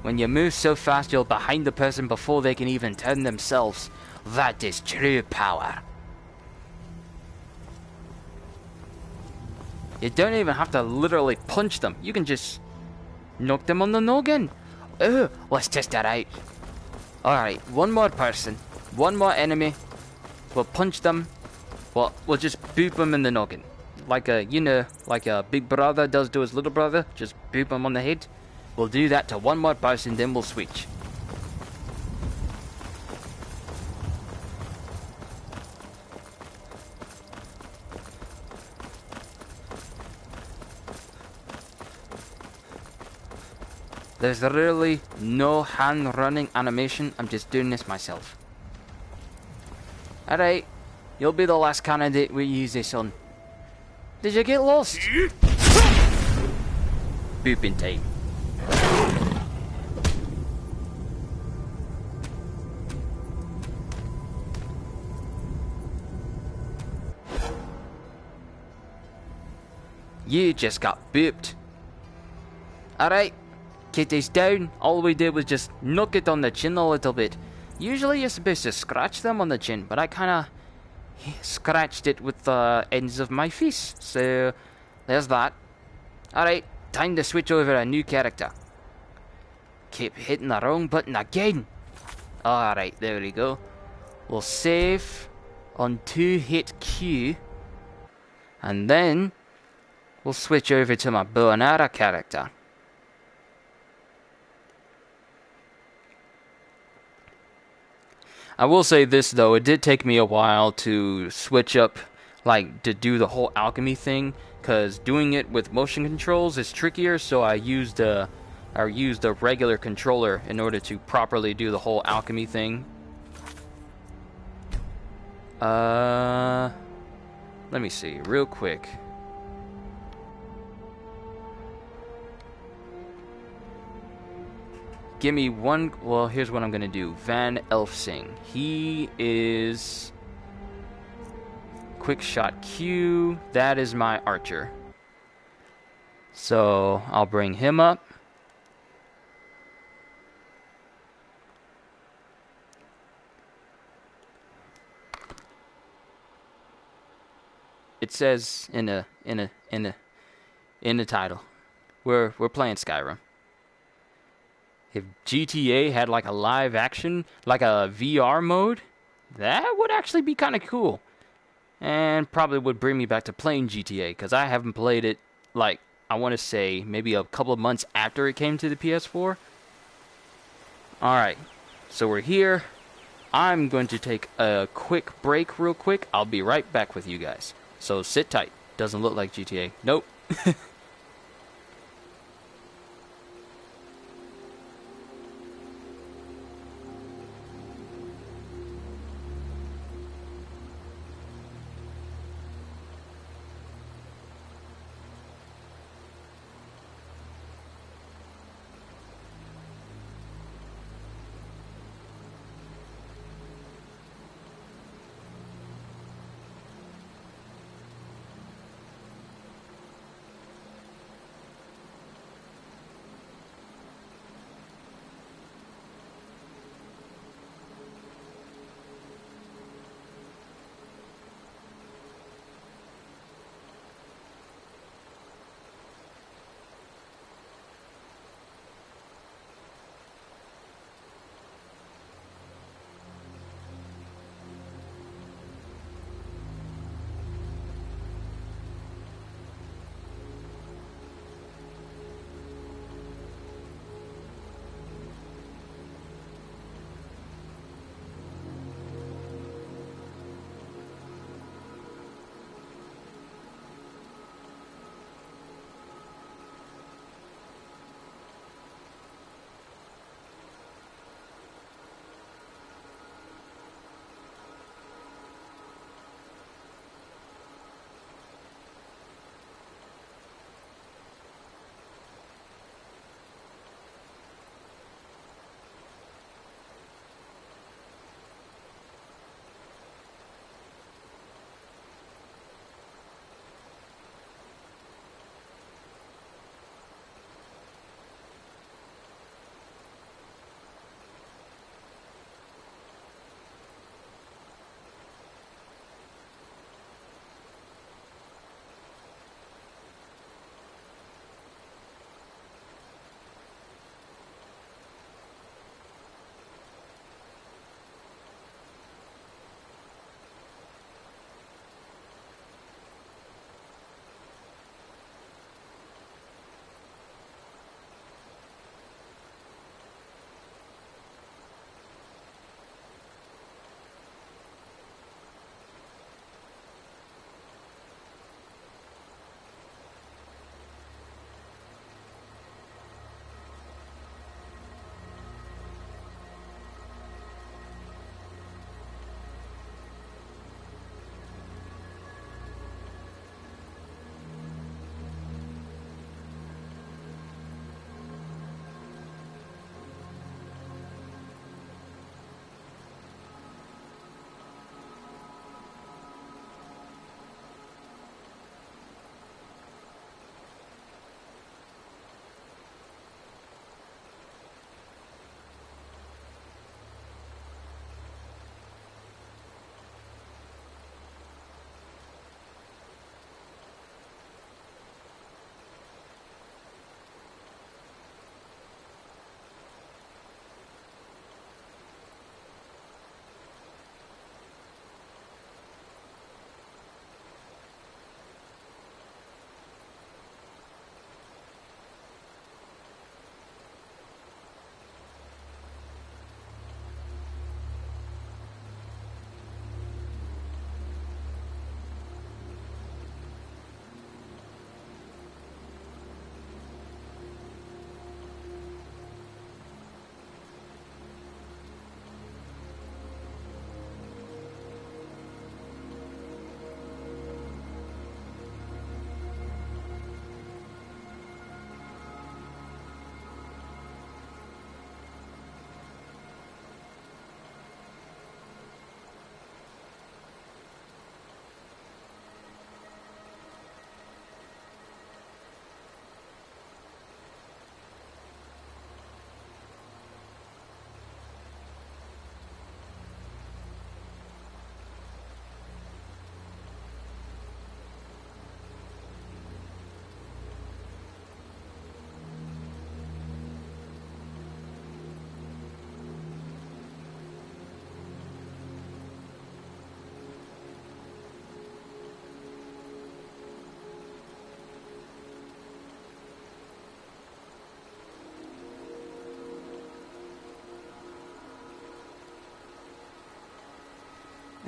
When you move so fast, you're behind the person before they can even turn themselves. That is true power. You don't even have to literally punch them. You can just knock them on the noggin. Oh, let's test that out. Alright, one more person. One more enemy. We'll punch them. Well, we'll just boop them in the noggin. Like a, you know, like a big brother does to his little brother. Just boop them on the head. We'll do that to one more person, then we'll switch. There's really no hand running animation. I'm just doing this myself. Alright, you'll be the last candidate we use this on. Did you get lost? Booping time. You just got booped. Alright, kitty's down. All we did was just knock it on the chin a little bit. Usually you're supposed to scratch them on the chin, but I kinda scratched it with the ends of my fist. So, there's that. Alright, time to switch over a new character. Keep hitting the wrong button again. Alright, there we go. We'll save on 2 hit Q. And then we'll switch over to my bow and arrow character. I will say this though, it did take me a while to switch up, like to do the whole alchemy thing, because doing it with motion controls is trickier, so I used a regular controller in order to properly do the whole alchemy thing. Let me see, real quick. Give me one. Well, here's what I'm gonna do. Van Elfsing. He is quick shot Q. That is my archer. So I'll bring him up. it says in the title. We're playing Skyrim. If GTA had like a live action, like a VR mode, that would actually be kind of cool. And probably would bring me back to playing GTA, because I haven't played it, like, I want to say maybe a couple of months after it came to the PS4. Alright, so we're here. I'm going to take a quick break real quick. I'll be right back with you guys. So sit tight. Doesn't look like GTA. Nope.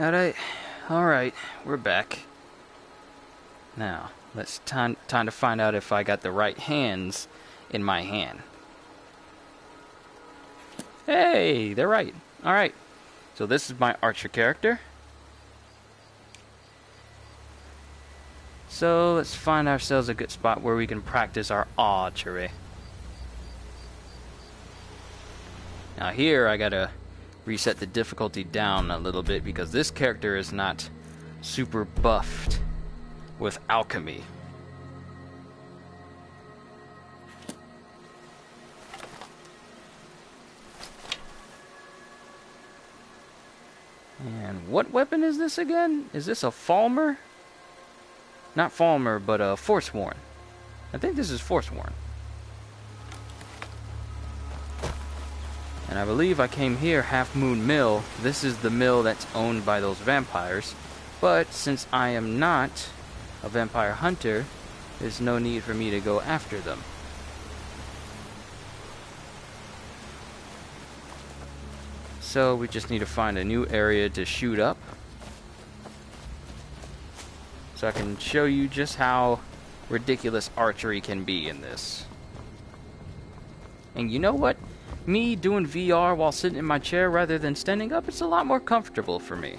Alright, we're back. Now, let's time to find out if I got the right hands in my hand. Hey, they're right. Alright, so this is my archer character. So let's find ourselves a good spot where we can practice our archery. Now here I gotta reset the difficulty down a little bit because this character is not super buffed with alchemy. And what weapon is this again? Is this a Falmer? Not Falmer, but a Forsworn. I think this is Forsworn. And I believe I came here, Half Moon Mill. This is the mill that's owned by those vampires. But since I am not a vampire hunter, there's no need for me to go after them. So we just need to find a new area to shoot up. So I can show you just how ridiculous archery can be in this. And you know what? Me doing VR while sitting in my chair rather than standing up, it's a lot more comfortable for me.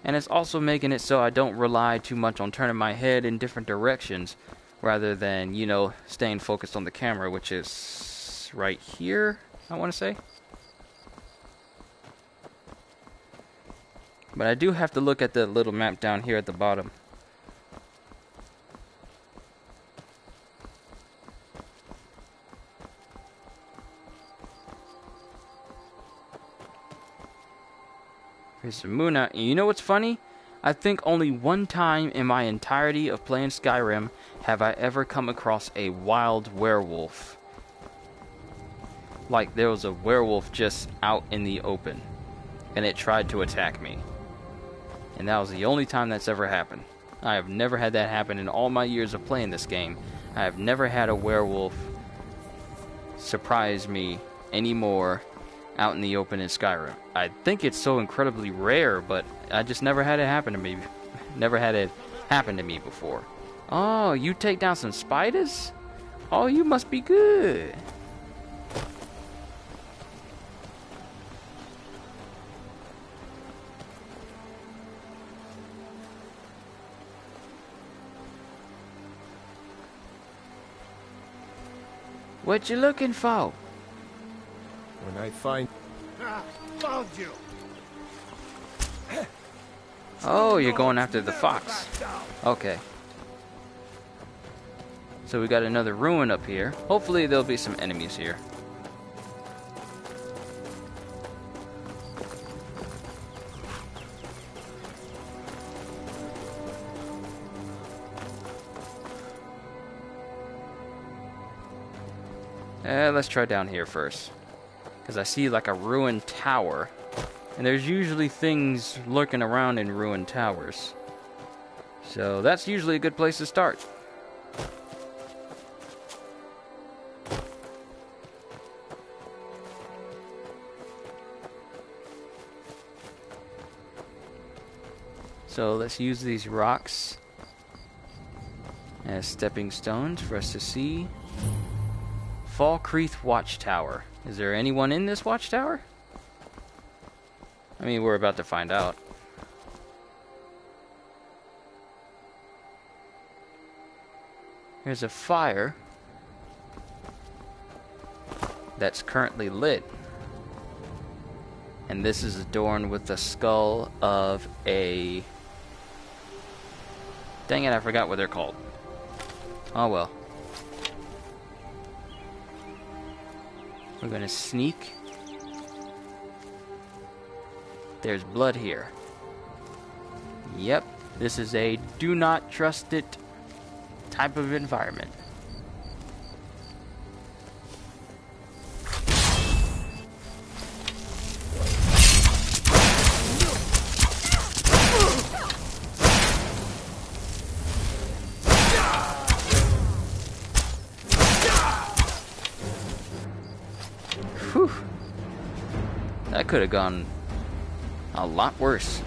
And it's also making it so I don't rely too much on turning my head in different directions rather than, you know, staying focused on the camera, which is right here, I want to say. But I do have to look at the little map down here at the bottom. Here's the moon out. And you know what's funny? I think only one time in my entirety of playing Skyrim have I ever come across a wild werewolf. Like there was a werewolf just out in the open and it tried to attack me. And that was the only time that's ever happened. I have never had that happen in all my years of playing this game. I have never had a werewolf surprise me anymore out in the open in Skyrim. I think it's so incredibly rare, but I just never had it happen to me. Never had it happen to me before. Oh, you take down some spiders? Oh, you must be good. What you looking for? When I find... found you! Oh, you're going after the fox. Okay. So we got another ruin up here. Hopefully there'll be some enemies here. Let's try down here first. Because I see like a ruined tower. And there's usually things lurking around in ruined towers. So that's usually a good place to start. So let's use these rocks as stepping stones for us to see. Falkreath Watchtower. Is there anyone in this watchtower? I mean, we're about to find out. There's a fire that's currently lit. And this is adorned with the skull of a... Dang it, I forgot what they're called. Oh well. We're gonna sneak. There's blood here. Yep, this is a do not trust it type of environment. could have gone a lot worse.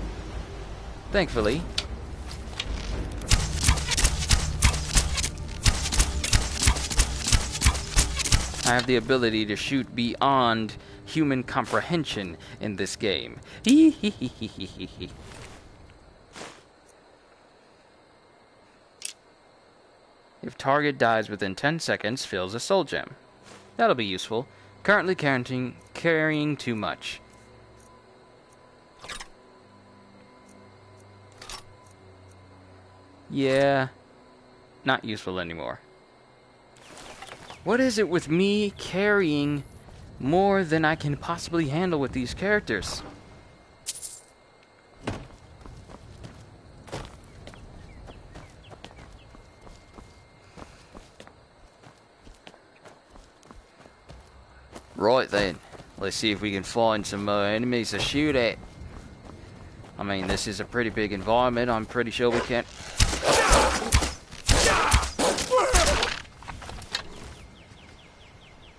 Thankfully. I have the ability to shoot beyond human comprehension in this game. If target dies within 10 seconds, fills a soul gem. That'll be useful. Currently carrying too much. Yeah, not useful anymore. What is it with me carrying more than I can possibly handle with these characters? Right then, let's see if we can find some enemies to shoot at. I mean, this is a pretty big environment. I'm pretty sure we can't...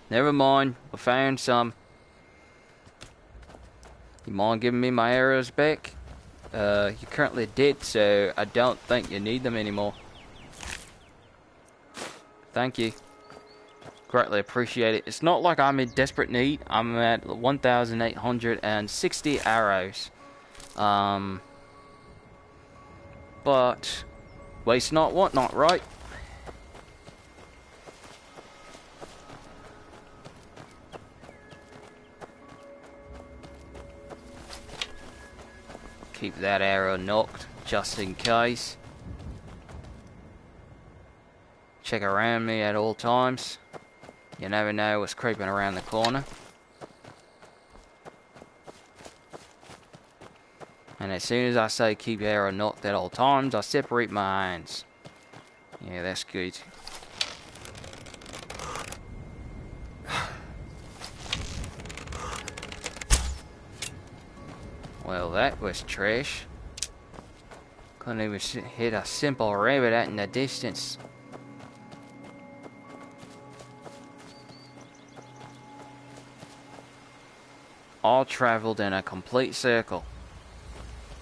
Never mind, I found some. You mind giving me my arrows back? You're currently dead, so I don't think you need them anymore. Thank you. Greatly appreciate it. It's not like I'm in desperate need. I'm at 1,860 arrows. But waste not, want not, right? Keep that arrow knocked, just in case. Check around me at all times. You never know what's creeping around the corner. And as soon as I say keep your arrow knocked at all times, I separate my hands. Yeah, that's good. Well, that was trash. Couldn't even hit a simple rabbit out in the distance. All traveled in a complete circle.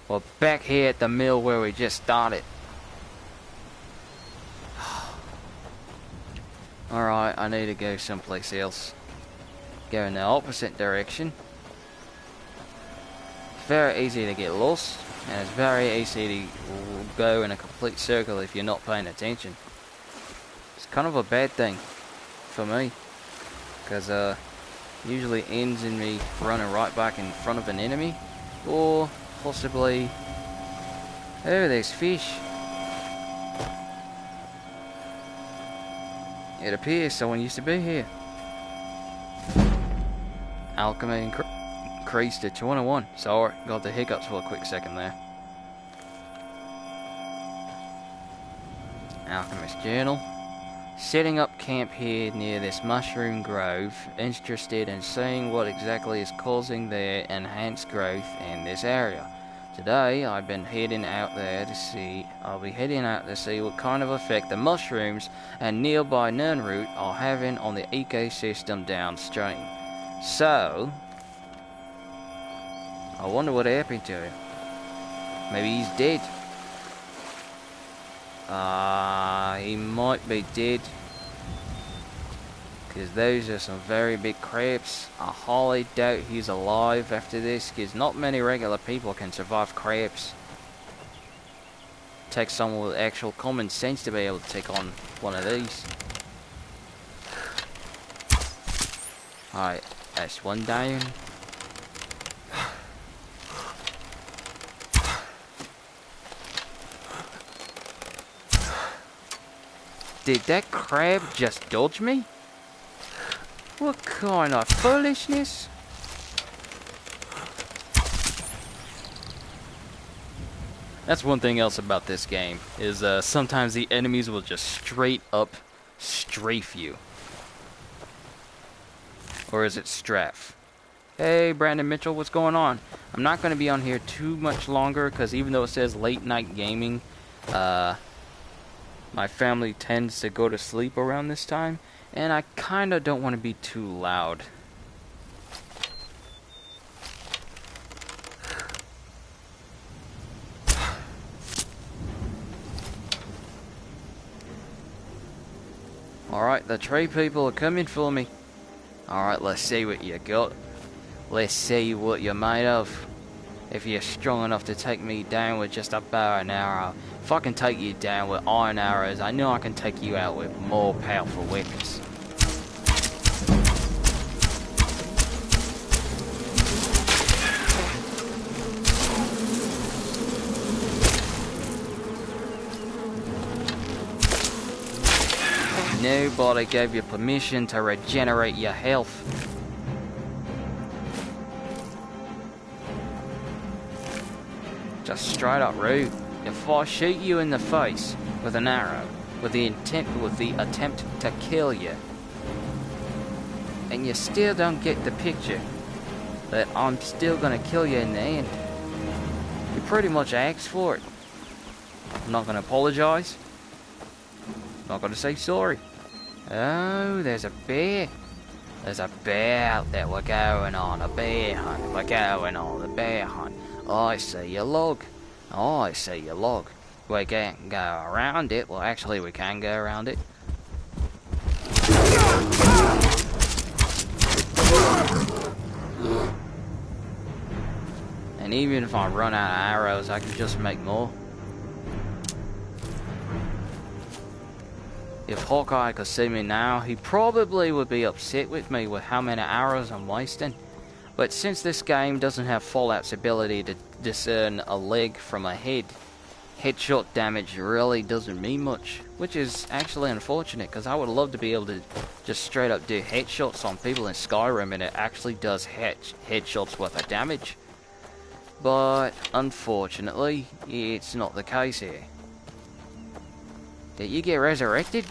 We're back here at the mill where we just started. Alright, I need to go someplace else. Go in the opposite direction. Very easy to get lost, and it's very easy to go in a complete circle if you're not paying attention. It's kind of a bad thing for me, because usually ends in me running right back in front of an enemy, or possibly... Oh, there's fish. It appears someone used to be here. Alchemy increased to 21. Sorry, got the hiccups for a quick second there. Alchemist Journal. Setting up camp here near this mushroom grove. Interested in seeing what exactly is causing their enhanced growth in this area. Today I've been heading out there to see. I'll be heading out to see what kind of effect the mushrooms and nearby nernroot are having on the ecosystem downstream. So, I wonder what happened to him. Maybe he's dead. He might be dead. Because those are some very big crabs. I highly doubt he's alive after this, because not many regular people can survive crabs. It takes someone with actual common sense to be able to take on one of these. Alright, that's one down. Did that crab just dodge me? What kind of foolishness? That's one thing else about this game, is sometimes the enemies will just straight up strafe you. Or is it strafe? Hey, Brandon Mitchell, what's going on? I'm not going to be on here too much longer, because even though it says late night gaming, my family tends to go to sleep around this time, and I kind of don't want to be too loud. Alright, the tree people are coming for me. Alright, let's see what you got. Let's see what you're made of. If you're strong enough to take me down with just a bow and arrow. If I can take you down with iron arrows, I know I can take you out with more powerful weapons. Nobody gave you permission to regenerate your health. Just straight up rude. If I shoot you in the face with an arrow, with the attempt to kill you, and you still don't get the picture that I'm still gonna kill you in the end, you pretty much asked for it. I'm not gonna apologize. I'm not gonna say sorry. Oh, there's a bear. There's a bear out there. We're going on a bear hunt. We're going on a bear hunt. I see your log. I see your log. We can't go around it. Well, actually, we can go around it. And even if I run out of arrows, I can just make more. If Hawkeye could see me now, he probably would be upset with me with how many arrows I'm wasting. But since this game doesn't have Fallout's ability to discern a leg from a head, headshot damage really doesn't mean much. Which is actually unfortunate, because I would love to be able to just straight up do headshots on people in Skyrim, and it actually does headshots worth of damage. But unfortunately, it's not the case here. Did you get resurrected?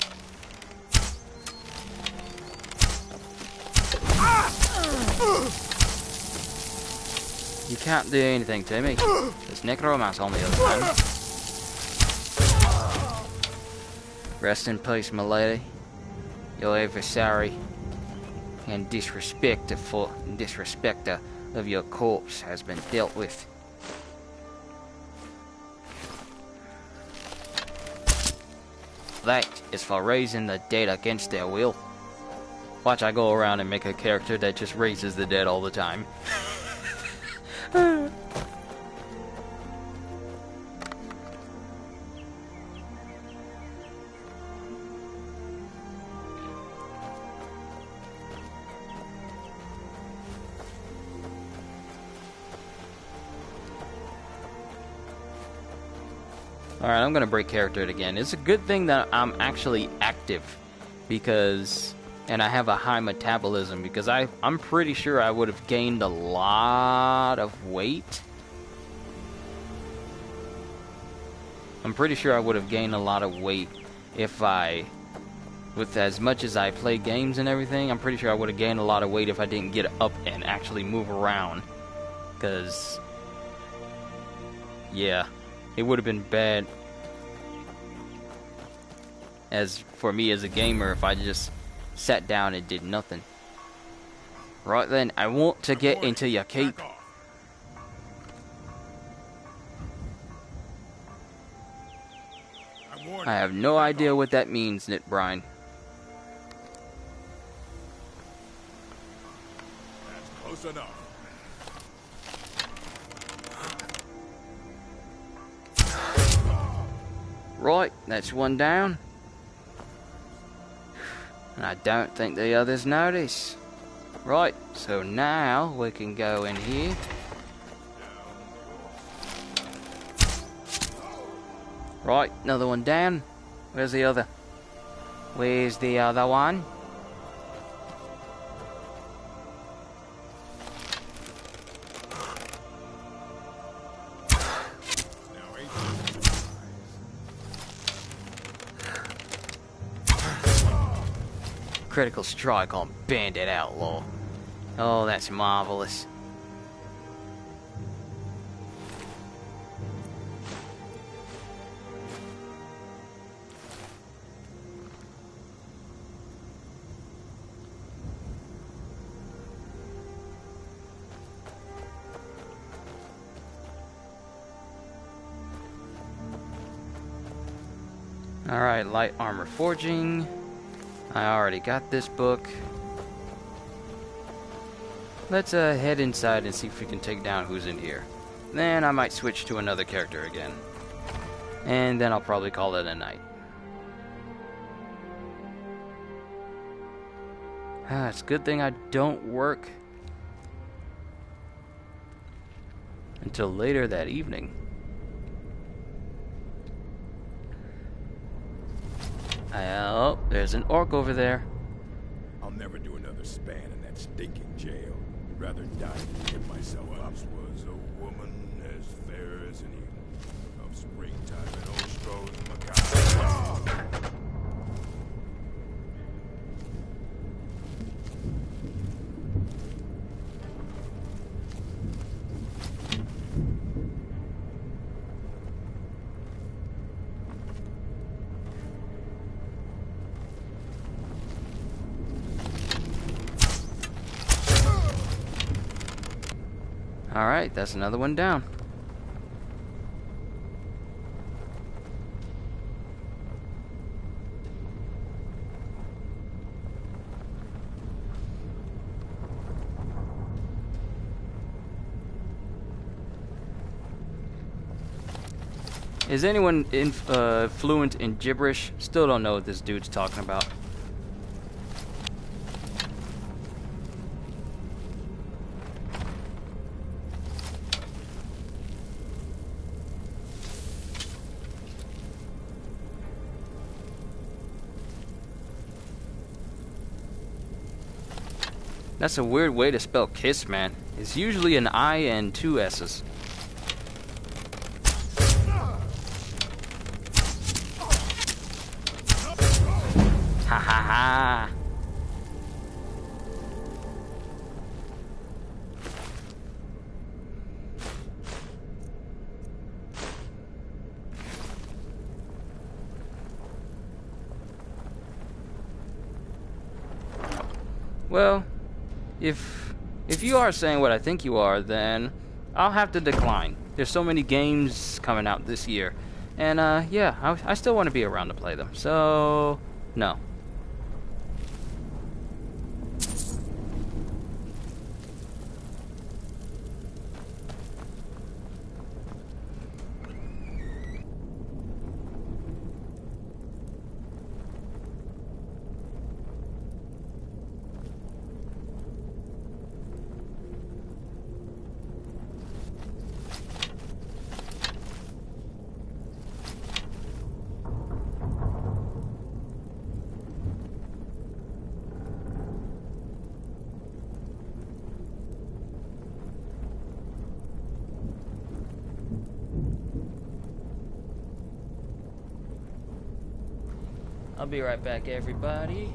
You can't do anything to me. There's necromancer on the other hand. Rest in peace, my lady. Your adversary and disrespecter of your corpse has been dealt with. That is for raising the dead against their will. Watch, I go around and make a character that just raises the dead all the time. Alright, I'm gonna break character again. It's a good thing that I'm actually active, because, and I have a high metabolism, because I'm pretty sure I would have gained a lot of weight. I'm pretty sure I would have gained a lot of weight if with as much as I play games and everything, I'm pretty sure I would have gained a lot of weight if I didn't get up and actually move around. Because, yeah. It would have been bad as for me as a gamer if I just sat down and did nothing. Right then, I want to get into your keep. I have no idea what that means, Knit Brian. That's close enough. Right, that's one down. And I don't think the others notice. Right, so now we can go in here. Right, another one down. Where's the other? Where's the other one? Critical strike on Bandit Outlaw. Oh, that's marvelous. Alright, light armor forging. I already got this book. Let's head inside and see if we can take down who's in here. Then I might switch to another character again. And then I'll probably call it a night. It's a good thing I don't work until later that evening. Oh, there's an orc over there. I'll never do another span in that stinking jail. Rather die than give myself up. Was a woman as fair as an eagle of springtime in Ostros, Macau. Alright, that's another one down. Is anyone fluent in gibberish? Still don't know what this dude's talking about. That's a weird way to spell kiss, man. It's usually an I and two S's. Ha ha ha. Well, if you are saying what I think you are, then I'll have to decline. There's so many games coming out this year. And yeah, I still want to be around to play them. So, no. I'll be right back, everybody.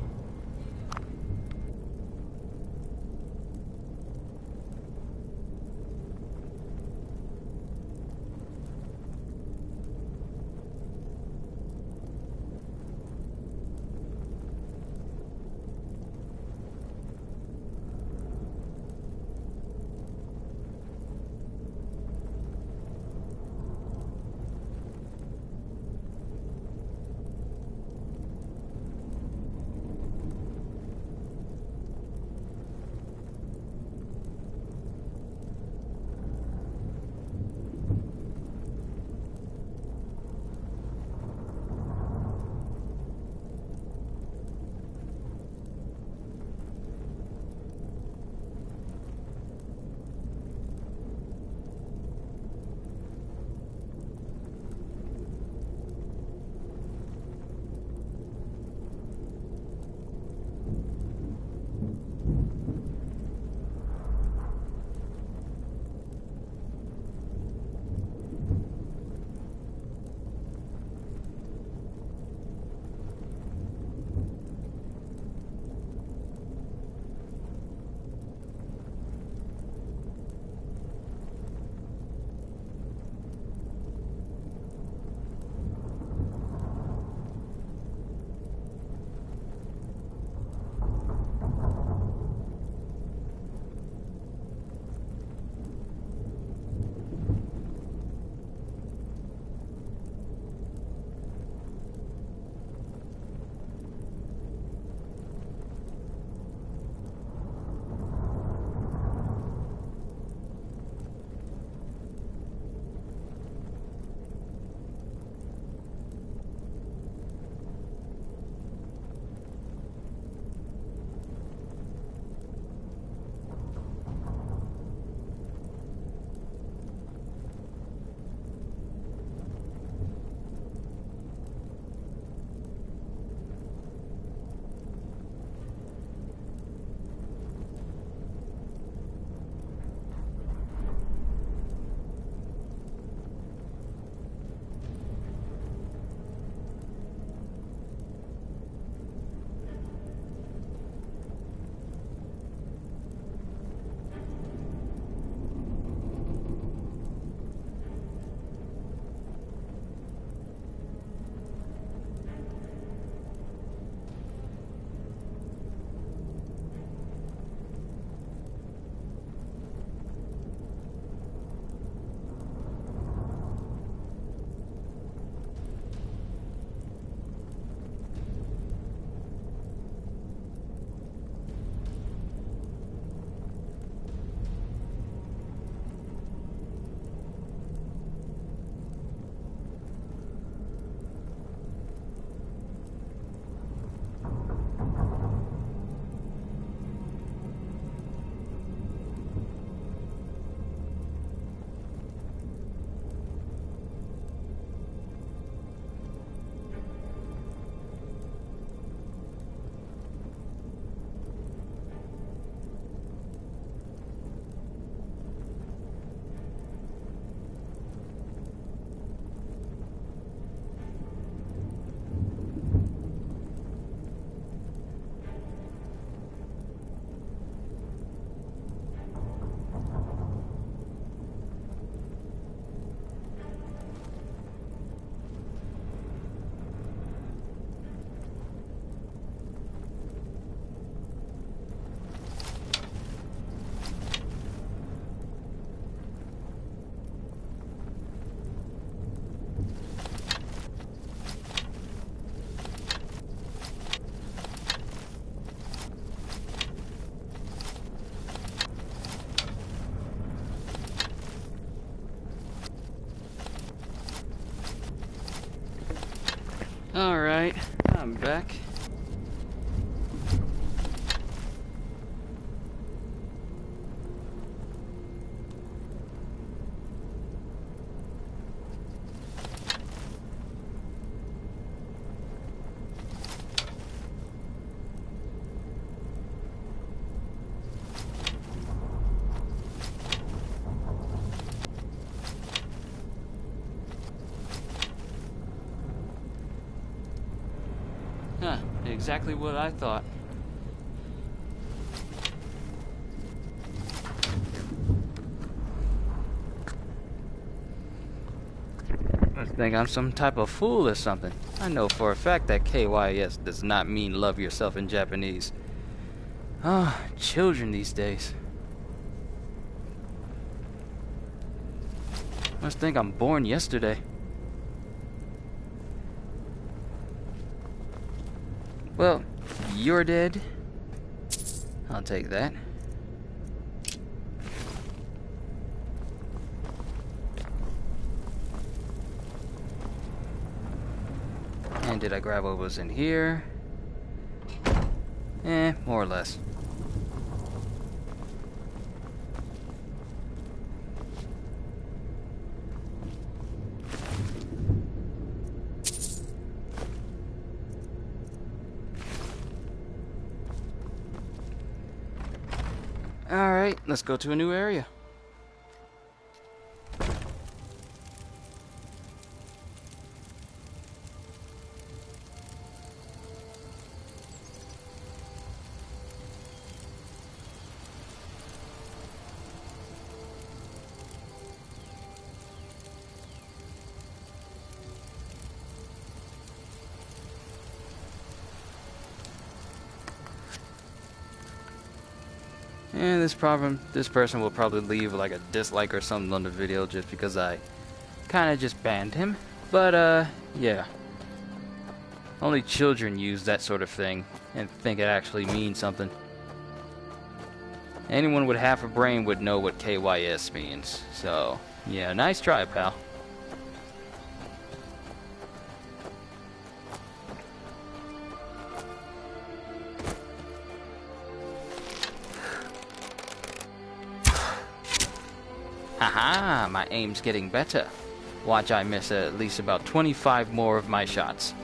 Alright, I'm back. Huh, exactly what I thought. I think I'm some type of fool or something. I know for a fact that KYS does not mean love yourself in Japanese. Ah, children these days. Must think I'm born yesterday. Well, you're dead. I'll take that. And did I grab what was in here? More or less. Alright, let's go to a new area. And this person will probably leave like a dislike or something on the video just because I kind of just banned him. But yeah. Only children use that sort of thing and think it actually means something. Anyone with half a brain would know what KYS means. So, yeah, nice try, pal. Haha, my aim's getting better. Watch I miss at least about 25 more of my shots.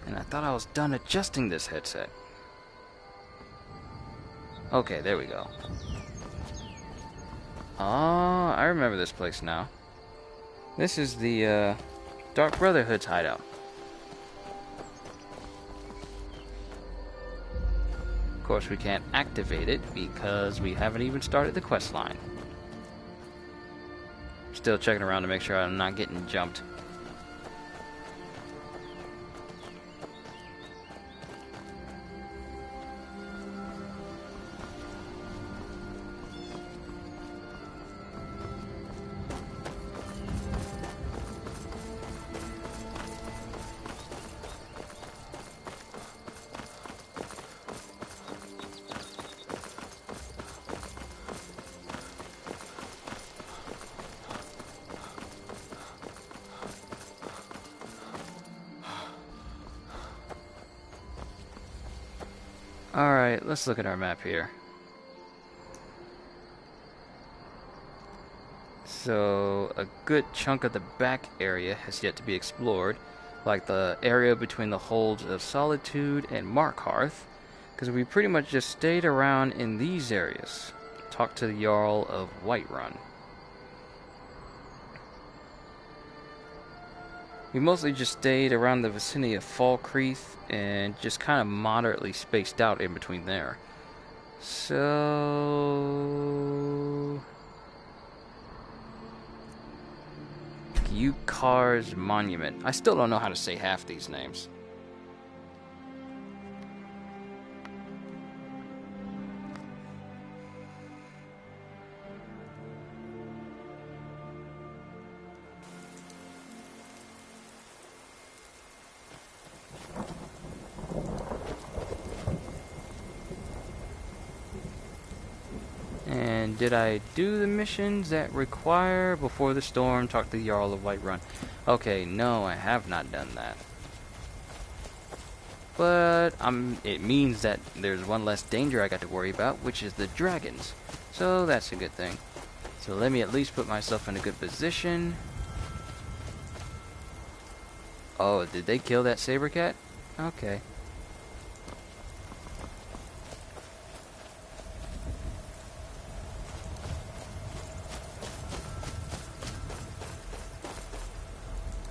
And I thought I was done adjusting this headset. Okay, there we go. Oh, I remember this place now. This is the Dark Brotherhood's hideout. Of course, we can't activate it because we haven't even started the quest line. Still checking around to make sure I'm not getting jumped. Alright, let's look at our map here. So, a good chunk of the back area has yet to be explored, like the area between the holds of Solitude and Markhearth, because we pretty much just stayed around in these areas. Talked to the Jarl of Whiterun. We mostly just stayed around the vicinity of Falkreath and just kind of moderately spaced out in between there. So... Yukar's Monument. I still don't know how to say half these names. And did I do the missions that require before the storm? Talk to the Jarl of Whiterun. Okay, no, I have not done that. But it means that there's one less danger I got to worry about, which is the dragons. So that's a good thing. So let me at least put myself in a good position. Oh, did they kill that saber cat? Okay.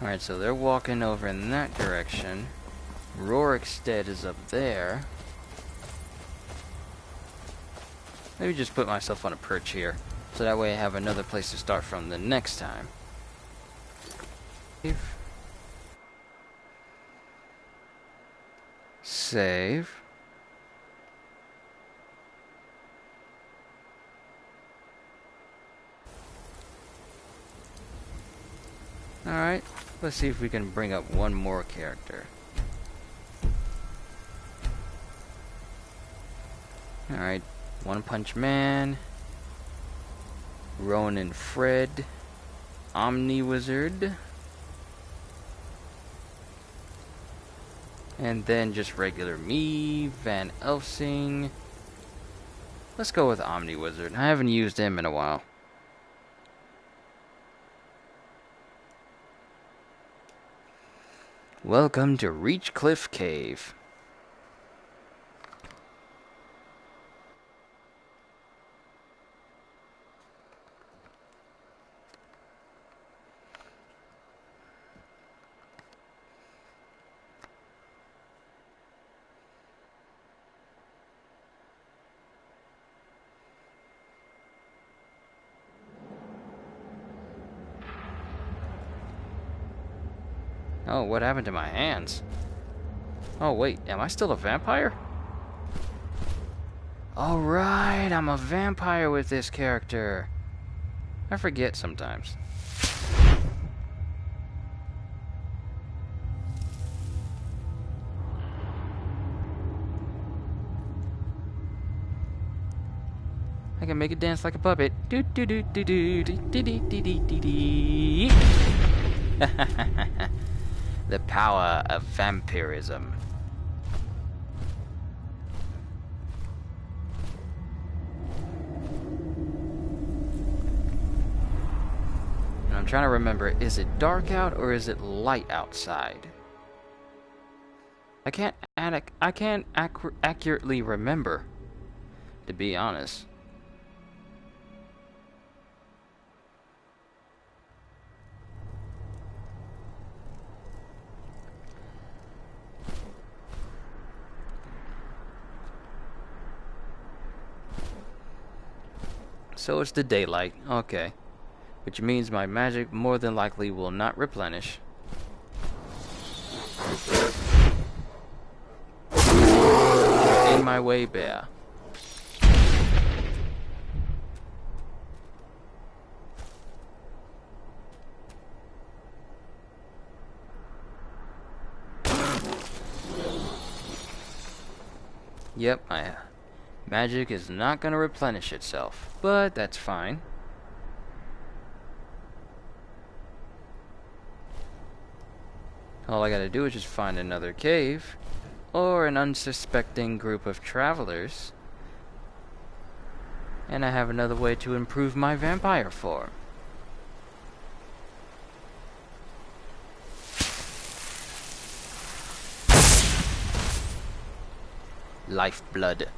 Alright, so they're walking over in that direction. Rorikstead is up there. Let me just put myself on a perch here, so that way I have another place to start from the next time. Save. Alright, let's see if we can bring up one more character. Alright, One Punch Man, Ronin Fred, Omni Wizard, and then just regular me, Van Elsing. Let's go with Omni Wizard. I haven't used him in a while. Welcome to Reachcliff Cave. Oh, what happened to my hands? Oh, wait, am I still a vampire? Alright, I'm a vampire with this character. I forget sometimes. I can make it dance like a puppet. Do do do do do do do do do do do. The power of vampirism. And I'm trying to remember, is it dark out or is it light outside? I can't accurately remember, to be honest. So it's the daylight, okay. Which means my magic more than likely will not replenish. In my way, bear. Yep, my magic is not going to replenish itself, but that's fine. All I gotta do is just find another cave, or an unsuspecting group of travelers, and I have another way to improve my vampire form. Lifeblood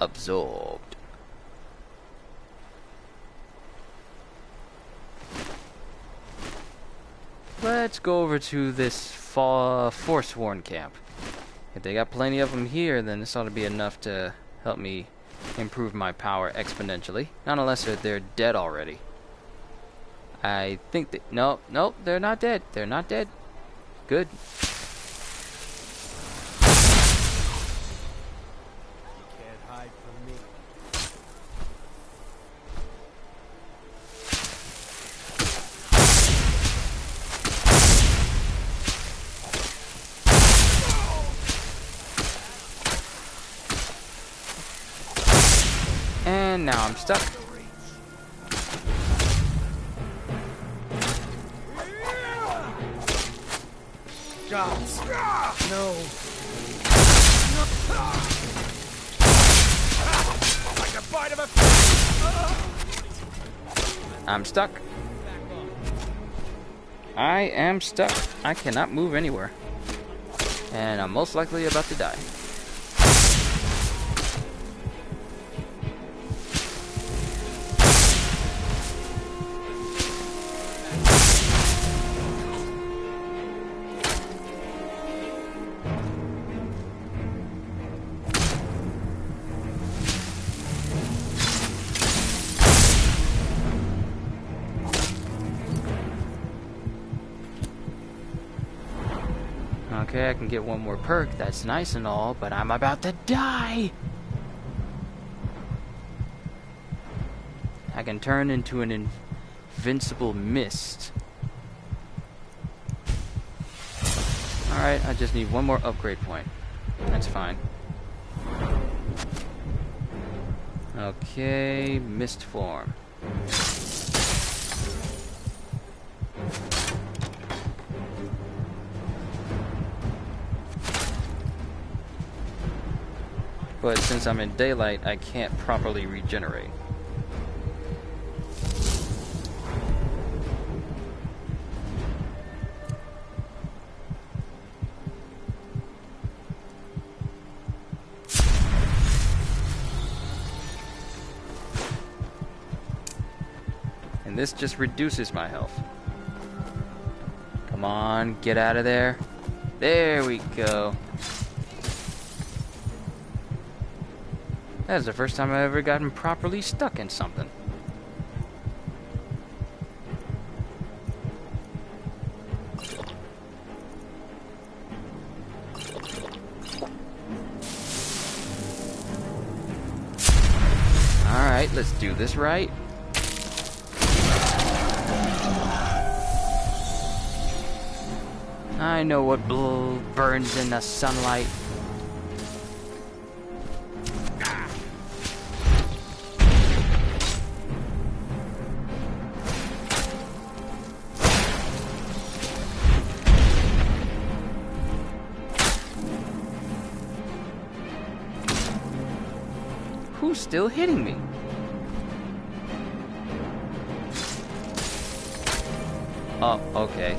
absorbed. Let's go over to this Forsworn camp. If they got plenty of them here, then this ought to be enough to help me improve my power exponentially. Not unless they're dead already. I think that... No, they're not dead. They're not dead. Good. Can't hide from me. And now I'm stuck. Gods. No. Like a bite of a I'm stuck. I am stuck. I cannot move anywhere. And I'm most likely about to die. Okay, I can get one more perk. That's nice and all, but I'm about to die. I can turn into an invincible mist. Alright, I just need one more upgrade point. That's fine. Okay, mist form. But since I'm in daylight, I can't properly regenerate. And this just reduces my health. Come on, get out of there. There we go. That is the first time I've ever gotten properly stuck in something. Alright, let's do this right. I know what burns in the sunlight. Who's still hitting me? Oh, okay.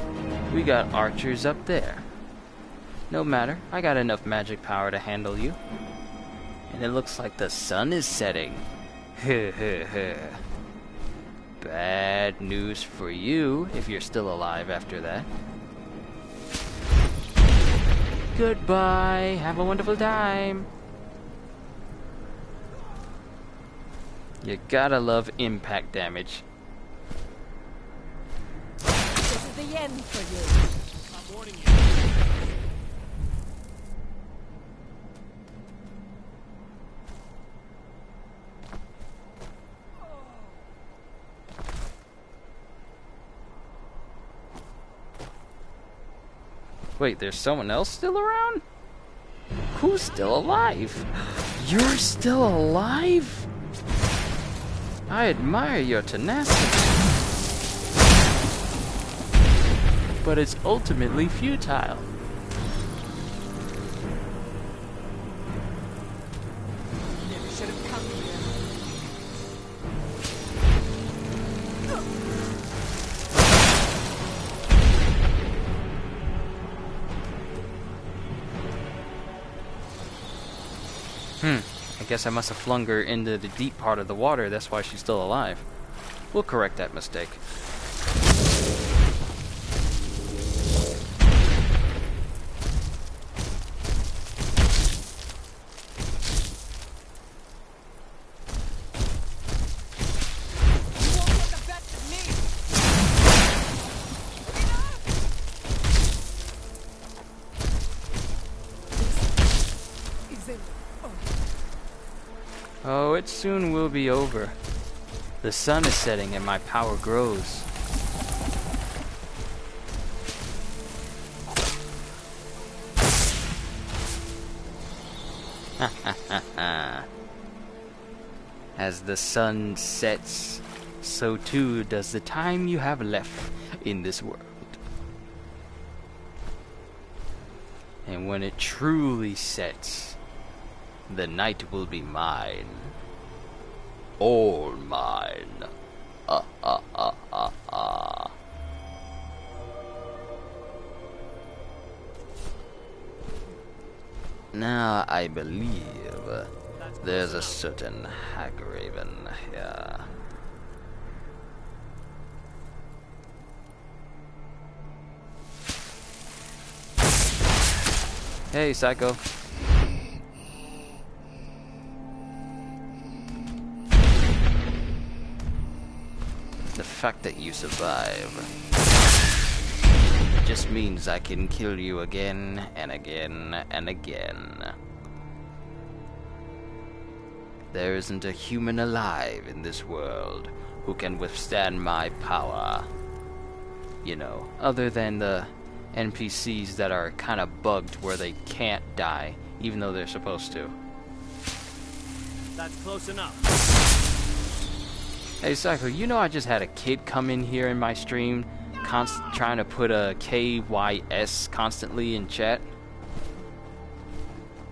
We got archers up there. No matter, I got enough magic power to handle you. And it looks like the sun is setting. Bad news for you, if you're still alive after that. Goodbye, have a wonderful time. You gotta love impact damage. This is the end for you. I'm warning you. Wait, there's someone else still around? Who's still alive? You're still alive? I admire your tenacity. But it's ultimately futile. Never should have come here. I guess I must have flung her into the deep part of the water. That's why she's still alive. We'll correct that mistake. it soon will be over. The sun is setting and my power grows. As the sun sets, so too does the time you have left in this world. And when it truly sets, the night will be mine. All mine. Now I believe there's a certain Hagraven here. Hey, Psycho. The fact that you survive just means I can kill you again and again and again. There isn't a human alive in this world who can withstand my power. You know, other than the NPCs that are kind of bugged where they can't die, even though they're supposed to. That's close enough. Hey Psycho, you know I just had a kid come in here in my stream trying to put a KYS constantly in chat,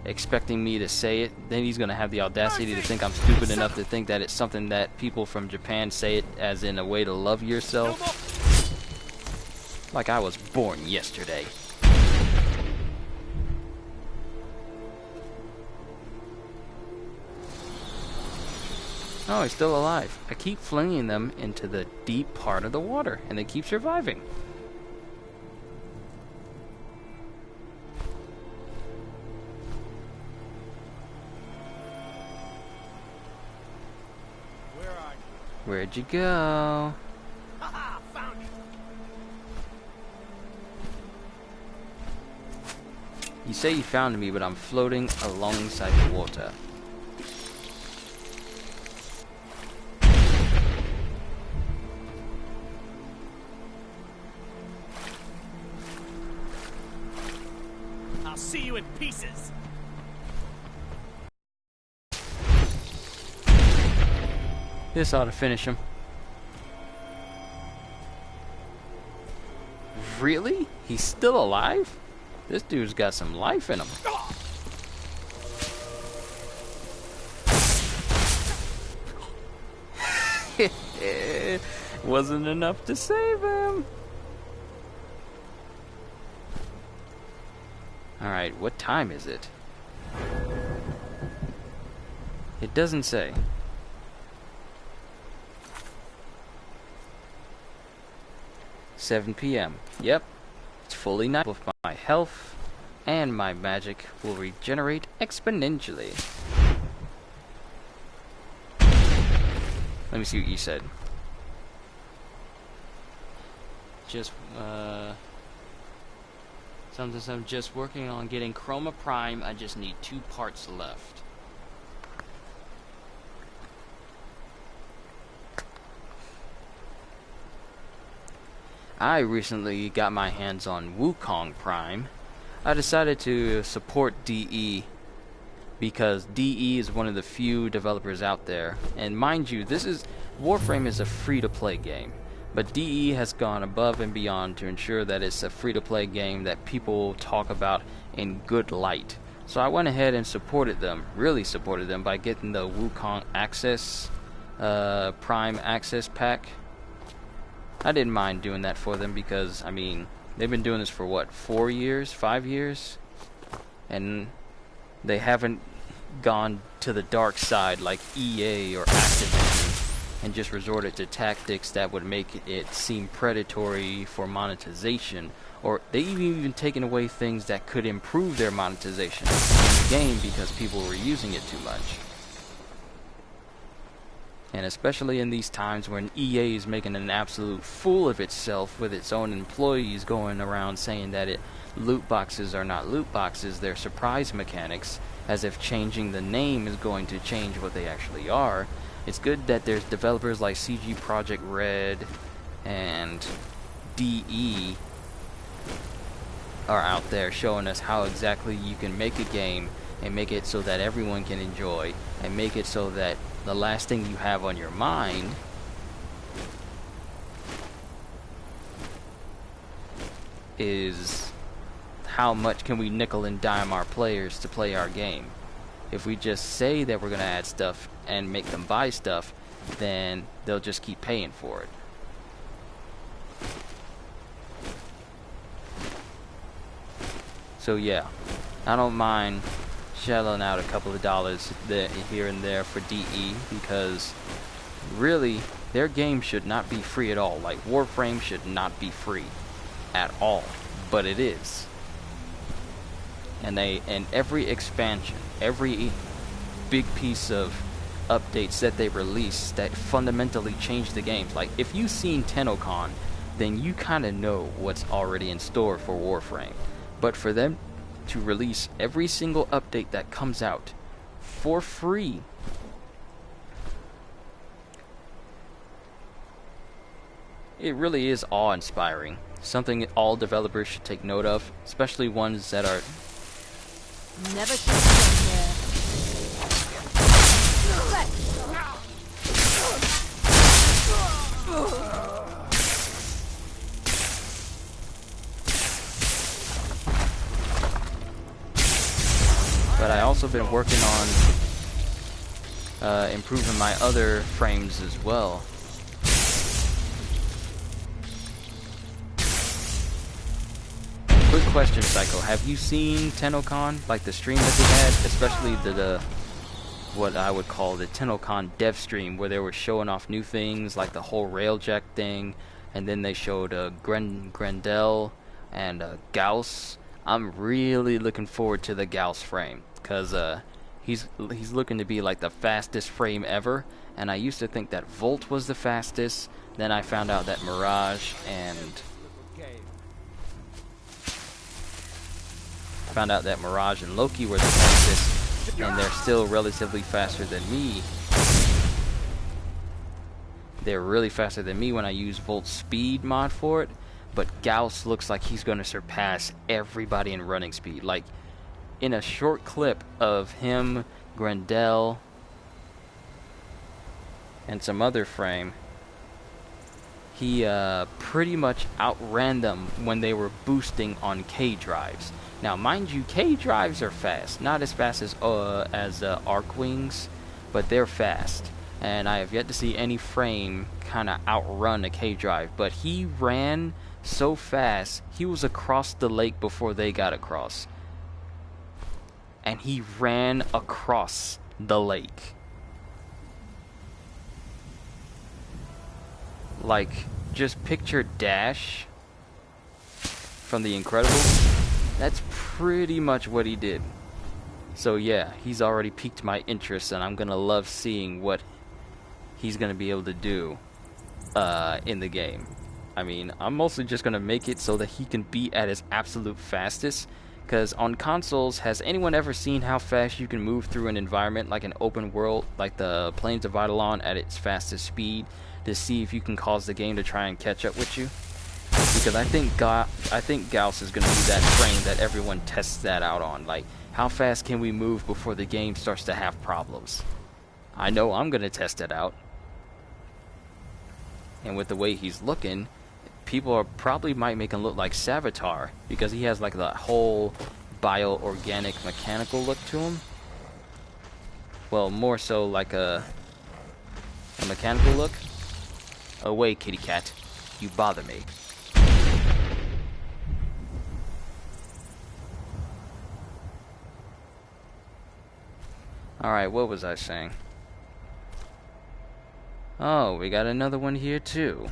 expecting me to say it. Then he's gonna have the audacity to think I'm stupid enough to think that it's something that people from Japan say it as in a way to love yourself. Like I was born yesterday. Oh, he's still alive. I keep flinging them into the deep part of the water, and they keep surviving. Where are you? Where'd you go? Haha, found you. You say you found me, but I'm floating alongside the water. I'll see you in pieces. This ought to finish him. Really? He's still alive? This dude's got some life in him. Wasn't enough to save him. Alright, what time is it? It doesn't say. $7 p.m. Yep, it's fully night. With my health and my magic will regenerate exponentially. Let me see what you said. Just I'm just working on getting Chroma Prime. I just need 2 parts left. I recently got my hands on Wukong Prime. I decided to support DE because DE is one of the few developers out there. And mind you, Warframe is a free-to-play game. But DE has gone above and beyond to ensure that it's a free-to-play game that people talk about in good light. So I went ahead and supported them, really supported them, by getting the Wukong Access, Prime Access Pack. I didn't mind doing that for them because, I mean, they've been doing this for what, 4 years, 5 years? And they haven't gone to the dark side like EA or Activision and just resorted to tactics that would make it seem predatory for monetization, or they even taken away things that could improve their monetization in the game because people were using it too much. And especially in these times when EA is making an absolute fool of itself with its own employees going around saying that loot boxes are not loot boxes, they're surprise mechanics, as if changing the name is going to change what they actually are. It's good that there's developers like CG Project Red and DE are out there showing us how exactly you can make a game and make it so that everyone can enjoy, and make it so that the last thing you have on your mind is how much can we nickel and dime our players to play our game. If we just say that we're going to add stuff and make them buy stuff, then they'll just keep paying for it. So yeah, I don't mind shelling out a couple of dollars here and there for DE, because really their game should not be free at all. Like, Warframe should not be free at all, but it is. And every expansion, every big piece of updates that they release that fundamentally change the games. Like, if you've seen TennoCon, then you kind of know what's already in store for Warframe. But for them to release every single update that comes out for free, it really is awe-inspiring. Something all developers should take note of, especially ones that are... Never should have been there. But I also been working on improving my other frames as well. Quick question, Psycho. Have you seen TennoCon? Like the stream that they had? Especially the what I would call the TennoCon dev stream, where they were showing off new things, like the whole railjack thing, and then they showed Grendel and Gauss. I'm really looking forward to the Gauss frame, because he's looking to be like the fastest frame ever, and I used to think that Volt was the fastest. Then I found out that Mirage and Loki were the fastest, and they're still relatively faster than me. They're really faster than me when I use Volt's speed mod for it. But Gauss looks like he's going to surpass everybody in running speed. Like, in a short clip of him, Grendel, and some other frame, he pretty much outran them when they were boosting on K drives. Now, mind you, K drives are fast. Not as fast as Arc Wings, but they're fast. And I have yet to see any frame kind of outrun a K drive. But he ran so fast, he was across the lake before they got across. And he ran across the lake. Like, just picture Dash from The Incredibles. That's pretty much what he did. So yeah, he's already piqued my interest, and I'm gonna love seeing what he's gonna be able to do in the game. I mean, I'm mostly just gonna make it so that he can be at his absolute fastest, because on consoles, has anyone ever seen how fast you can move through an environment like an open world, like the Plains of Eidolon, at its fastest speed, to see if you can cause the game to try and catch up with you? Because I think Gauss is gonna be that frame that everyone tests that out on. Like, how fast can we move before the game starts to have problems? I know I'm gonna test it out. And with the way he's looking, people probably might make him look like Savitar, because he has like the whole bio-organic mechanical look to him. Well, more so like a mechanical look. Away, kitty cat. You bother me. Alright, what was I saying? Oh, we got another one here too.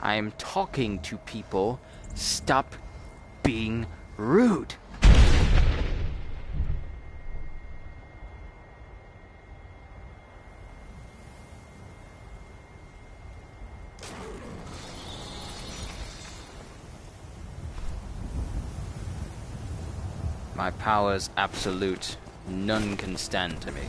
I am talking to people. Stop being rude. My power is absolute. None can stand to me.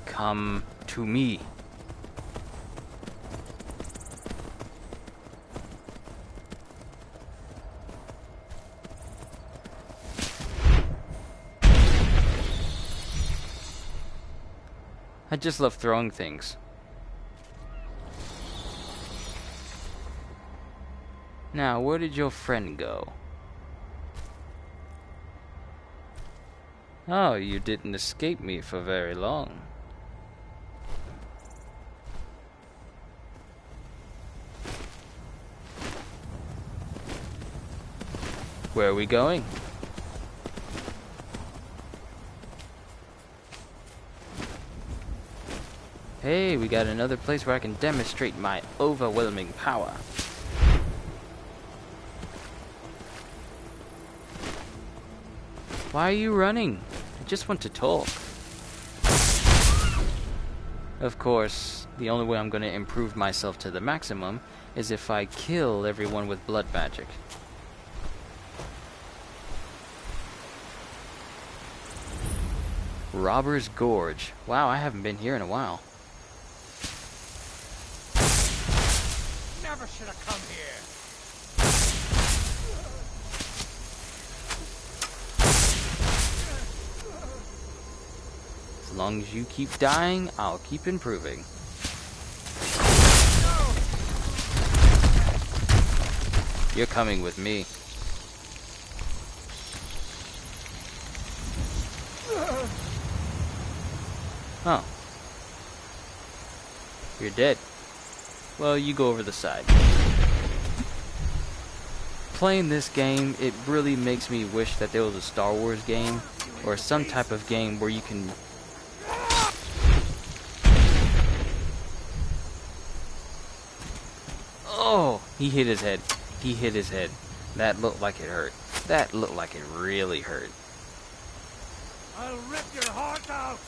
Come to me. I just love throwing things. Now, where did your friend go? Oh, you didn't escape me for very long. Where are we going? Hey, we got another place where I can demonstrate my overwhelming power. Why are you running? I just want to talk. Of course, the only way I'm going to improve myself to the maximum is if I kill everyone with blood magic. Robber's Gorge. Wow, I haven't been here in a while. Never should have come here. As long as you keep dying, I'll keep improving. You're coming with me. Oh. You're dead. Well, you go over the side. Playing this game, it really makes me wish that there was a Star Wars game or some type of game where you can... Oh, he hit his head. He hit his head. That looked like it hurt. That looked like it really hurt. I'll rip your heart out.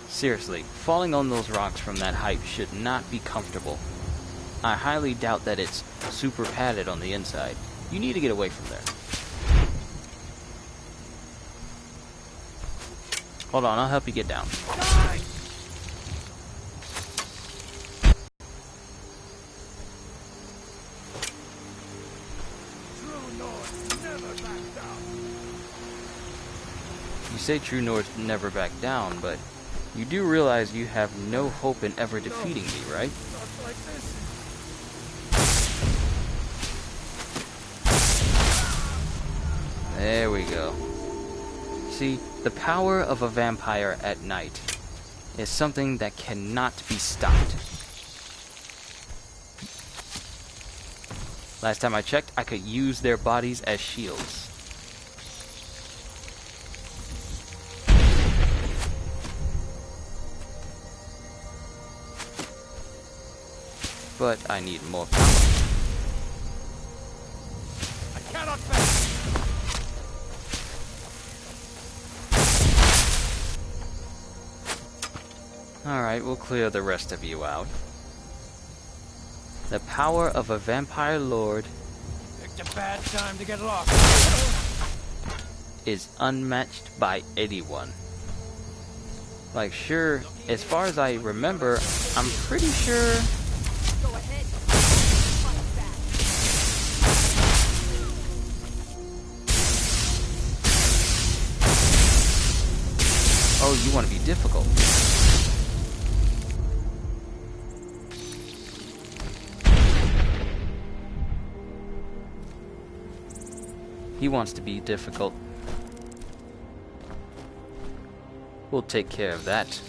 Seriously, falling on those rocks from that height should not be comfortable. I highly doubt that it's super padded on the inside. You need to get away from there. Hold on, I'll help you get down. You say True North never back down, but you do realize you have no hope in ever defeating me, right? There we go. See, the power of a vampire at night is something that cannot be stopped. Last time I checked, I could use their bodies as shields. But I need more power. I cannot face. Alright, we'll clear the rest of you out. The power of a vampire lord Picked a bad time to get lost. is unmatched by anyone. Like, sure, as far as I remember, I'm pretty sure... Go ahead. Oh, you want to be difficult. He wants to be difficult. We'll take care of that.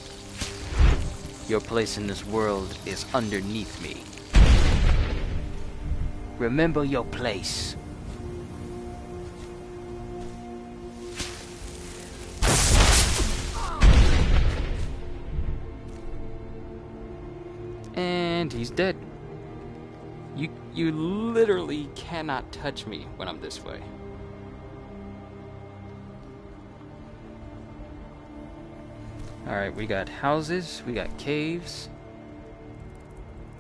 Your place in this world is underneath me. Remember your place. And he's dead. You literally cannot touch me when I'm this way. Alright, we got houses, we got caves.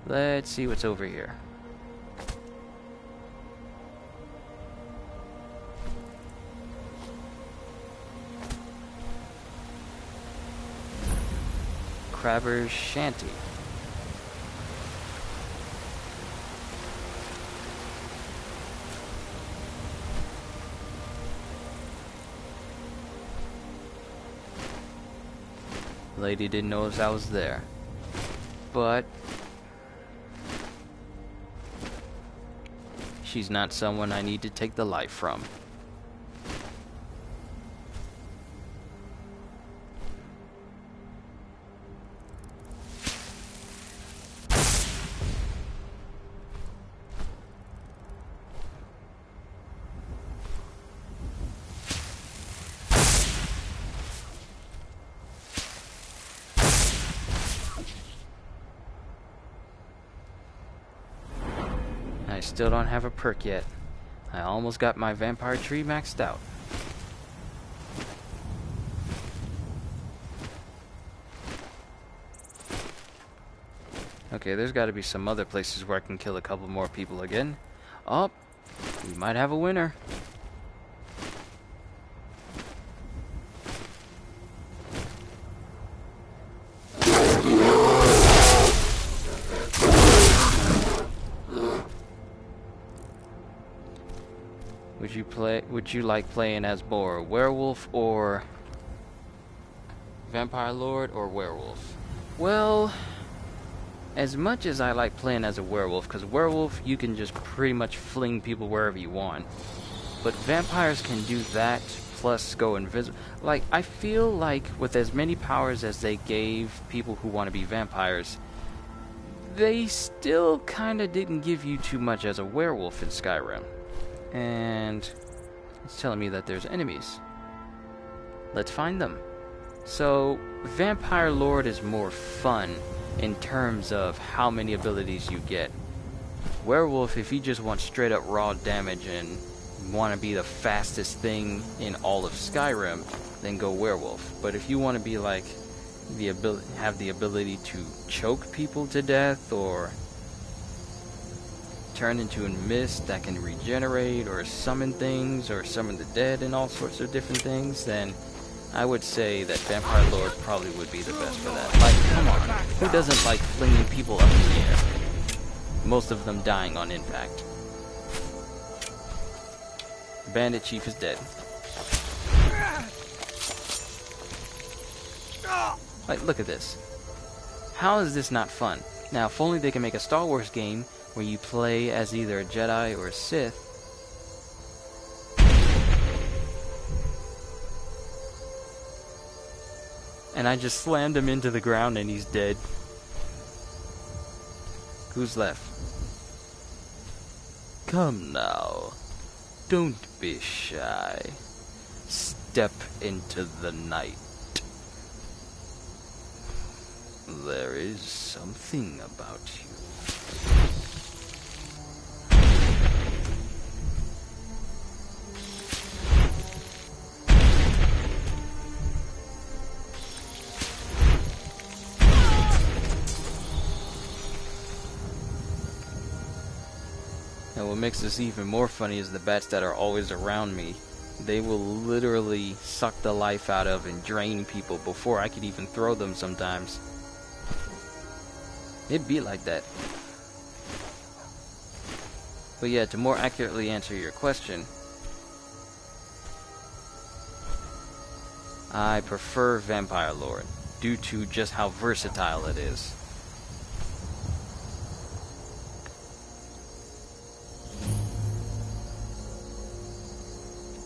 Let's see what's over here. Crabber's Shanty. Lady didn't know I was there, but she's not someone I need to take the life from. I still don't have a perk yet. I almost got my vampire tree maxed out. Okay, there's got to be some other places where I can kill a couple more people again. Oh, we might have a winner. Would you like playing as more werewolf or vampire lord or werewolf? Well, as much as I like playing as a werewolf, because werewolf you can just pretty much fling people wherever you want, but vampires can do that plus go invisible. Like, I feel like with as many powers as they gave people who want to be vampires, they still kind of didn't give you too much as a werewolf in Skyrim. And it's telling me that there's enemies. Let's find them. So, Vampire Lord is more fun in terms of how many abilities you get. Werewolf, if you just want straight up raw damage and want to be the fastest thing in all of Skyrim, then go Werewolf. But if you want to be like have the ability to choke people to death or turn into a mist that can regenerate or summon things or summon the dead and all sorts of different things, then I would say that Vampire Lord probably would be the best for that. Like, come on, who doesn't like flinging people up in the air? Most of them dying on impact. Bandit Chief is dead. Like, look at this. How is this not fun? Now, if only they can make a Star Wars game where you play as either a Jedi or a Sith. And I just slammed him into the ground and he's dead. Who's left? Come now. Don't be shy. Step into the night. There is something about you. And what makes this even more funny is the bats that are always around me. They will literally suck the life out of and drain people before I could even throw them sometimes. It'd be like that. But yeah, to more accurately answer your question, I prefer Vampire Lord due to just how versatile it is.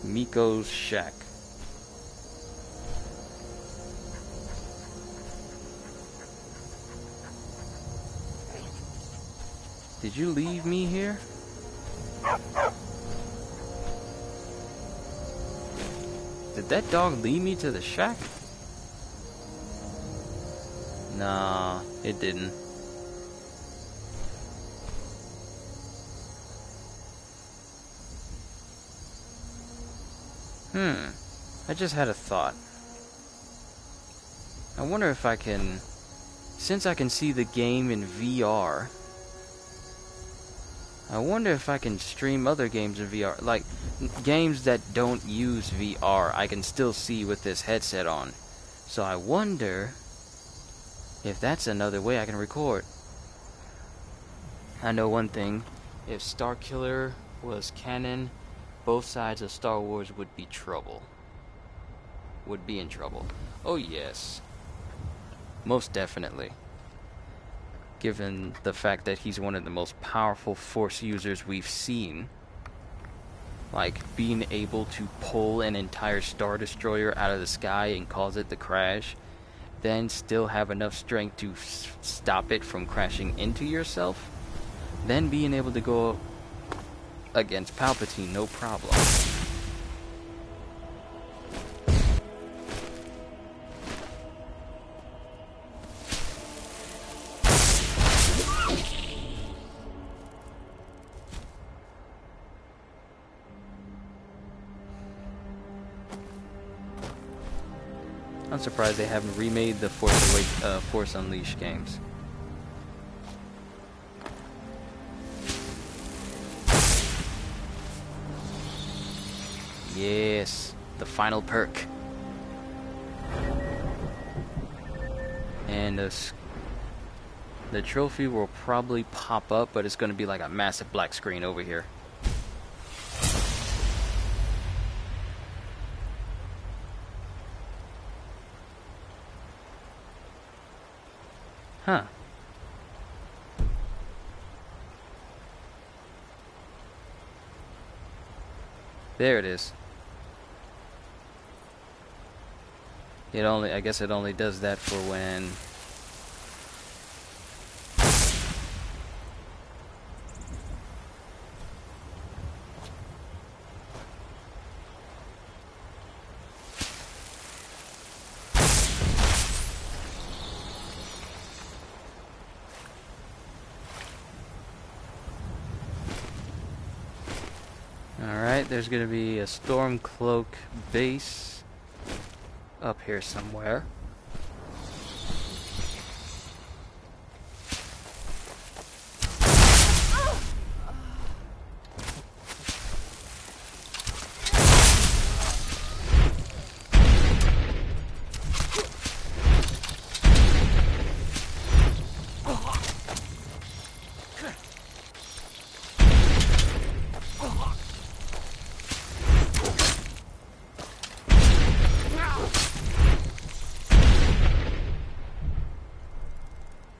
Miko's Shack. Did you leave me here? Did that dog lead me to the shack? Nah, it didn't. I just had a thought. I wonder if I can, since I can see the game in VR, I wonder if I can stream other games in VR, like games that don't use VR, I can still see with this headset on. So I wonder if that's another way I can record. I know one thing, if Starkiller was canon, both sides of Star Wars would be in trouble. Oh yes. Most definitely. Given the fact that he's one of the most powerful Force users we've seen. Like, being able to pull an entire Star Destroyer out of the sky and cause it to crash, then still have enough strength to stop it from crashing into yourself, then being able to go against Palpatine, no problem. I'm surprised they haven't remade the Force Unleashed games. Yes, the final perk. And the trophy will probably pop up, but it's going to be like a massive black screen over here. Huh. There it is. I guess it only does that for when there's going to be a Stormcloak base up here somewhere.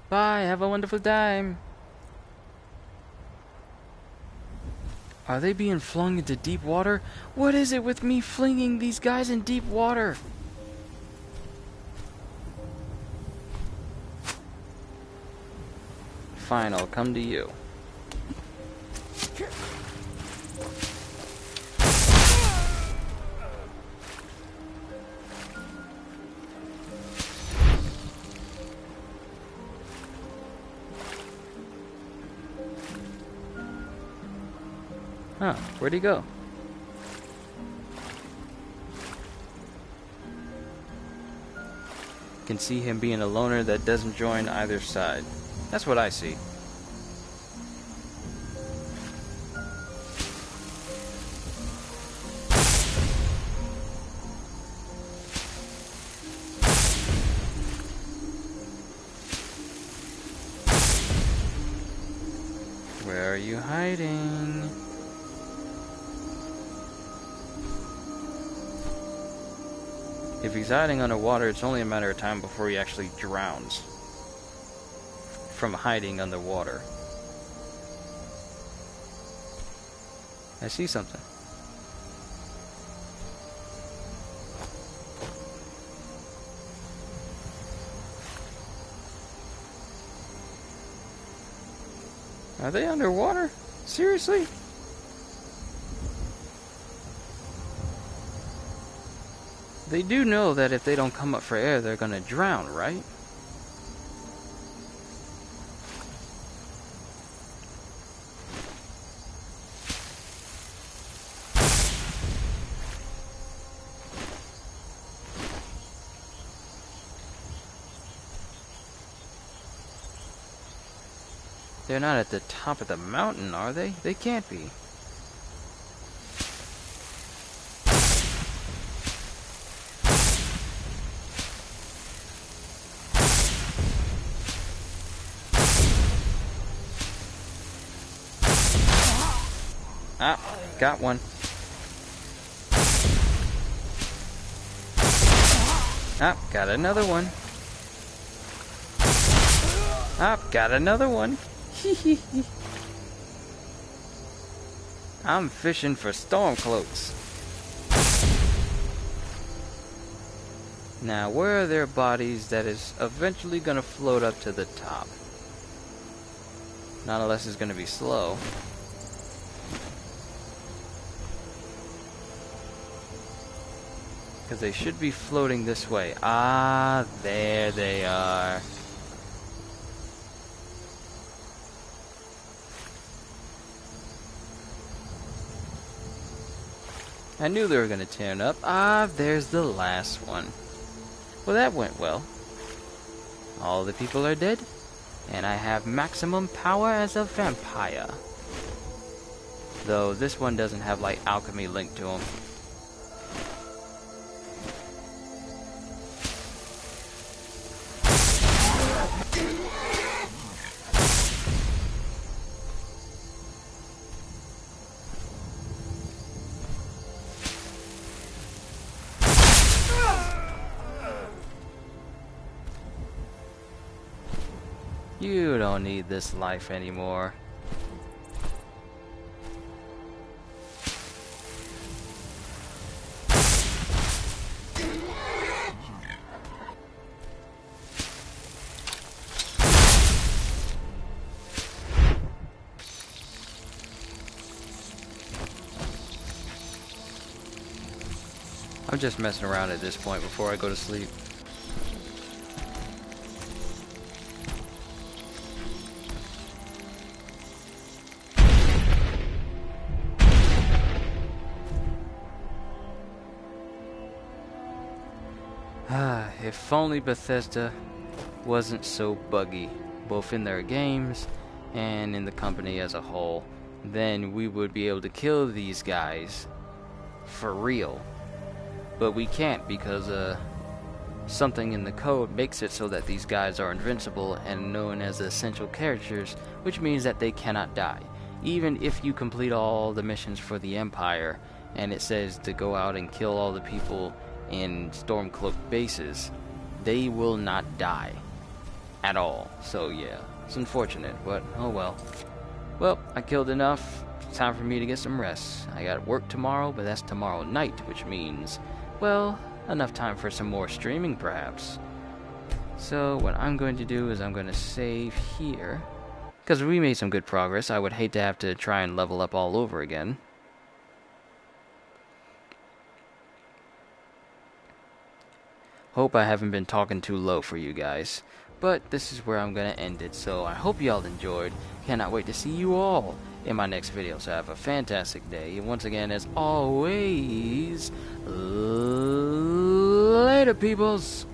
Bye, have a wonderful time. Are they being flung into deep water? What is it with me flinging these guys in deep water? Fine, I'll come to you. Huh, where'd he go? Can see him being a loner that doesn't join either side. That's what I see. Where are you hiding? If he's hiding underwater, it's only a matter of time before he actually drowns from hiding underwater. I see something. Are they underwater? Seriously? They do know that if they don't come up for air, they're gonna drown, right? They're not at the top of the mountain, are they? They can't be. Ah, got one. Ah, got another one. Ah, got another one. I'm fishing for storm cloaks. Now, where are their bodies that is eventually gonna float up to the top? Not unless it's gonna be slow. Because they should be floating this way. Ah, there they are. I knew they were going to turn up. Ah, there's the last one. Well, that went well. All the people are dead, and I have maximum power as a vampire. Though this one doesn't have, like, alchemy linked to him. You don't need this life anymore. I'm just messing around at this point before I go to sleep. If only Bethesda wasn't so buggy, both in their games and in the company as a whole, then we would be able to kill these guys for real. But we can't because something in the code makes it so that these guys are invincible and known as essential characters, which means that they cannot die. Even if you complete all the missions for the Empire and it says to go out and kill all the people in Stormcloak bases, they will not die at all. So yeah, it's unfortunate, but oh well. Well, I killed enough. It's time for me to get some rest. I got work tomorrow, but that's tomorrow night, which means, well, enough time for some more streaming perhaps. So what I'm going to do is I'm going to save here, because we made some good progress. I would hate to have to try and level up all over again. Hope I haven't been talking too low for you guys. But this is where I'm going to end it. So I hope y'all enjoyed. Cannot wait to see you all in my next video. So have a fantastic day. And once again, as always, later peoples.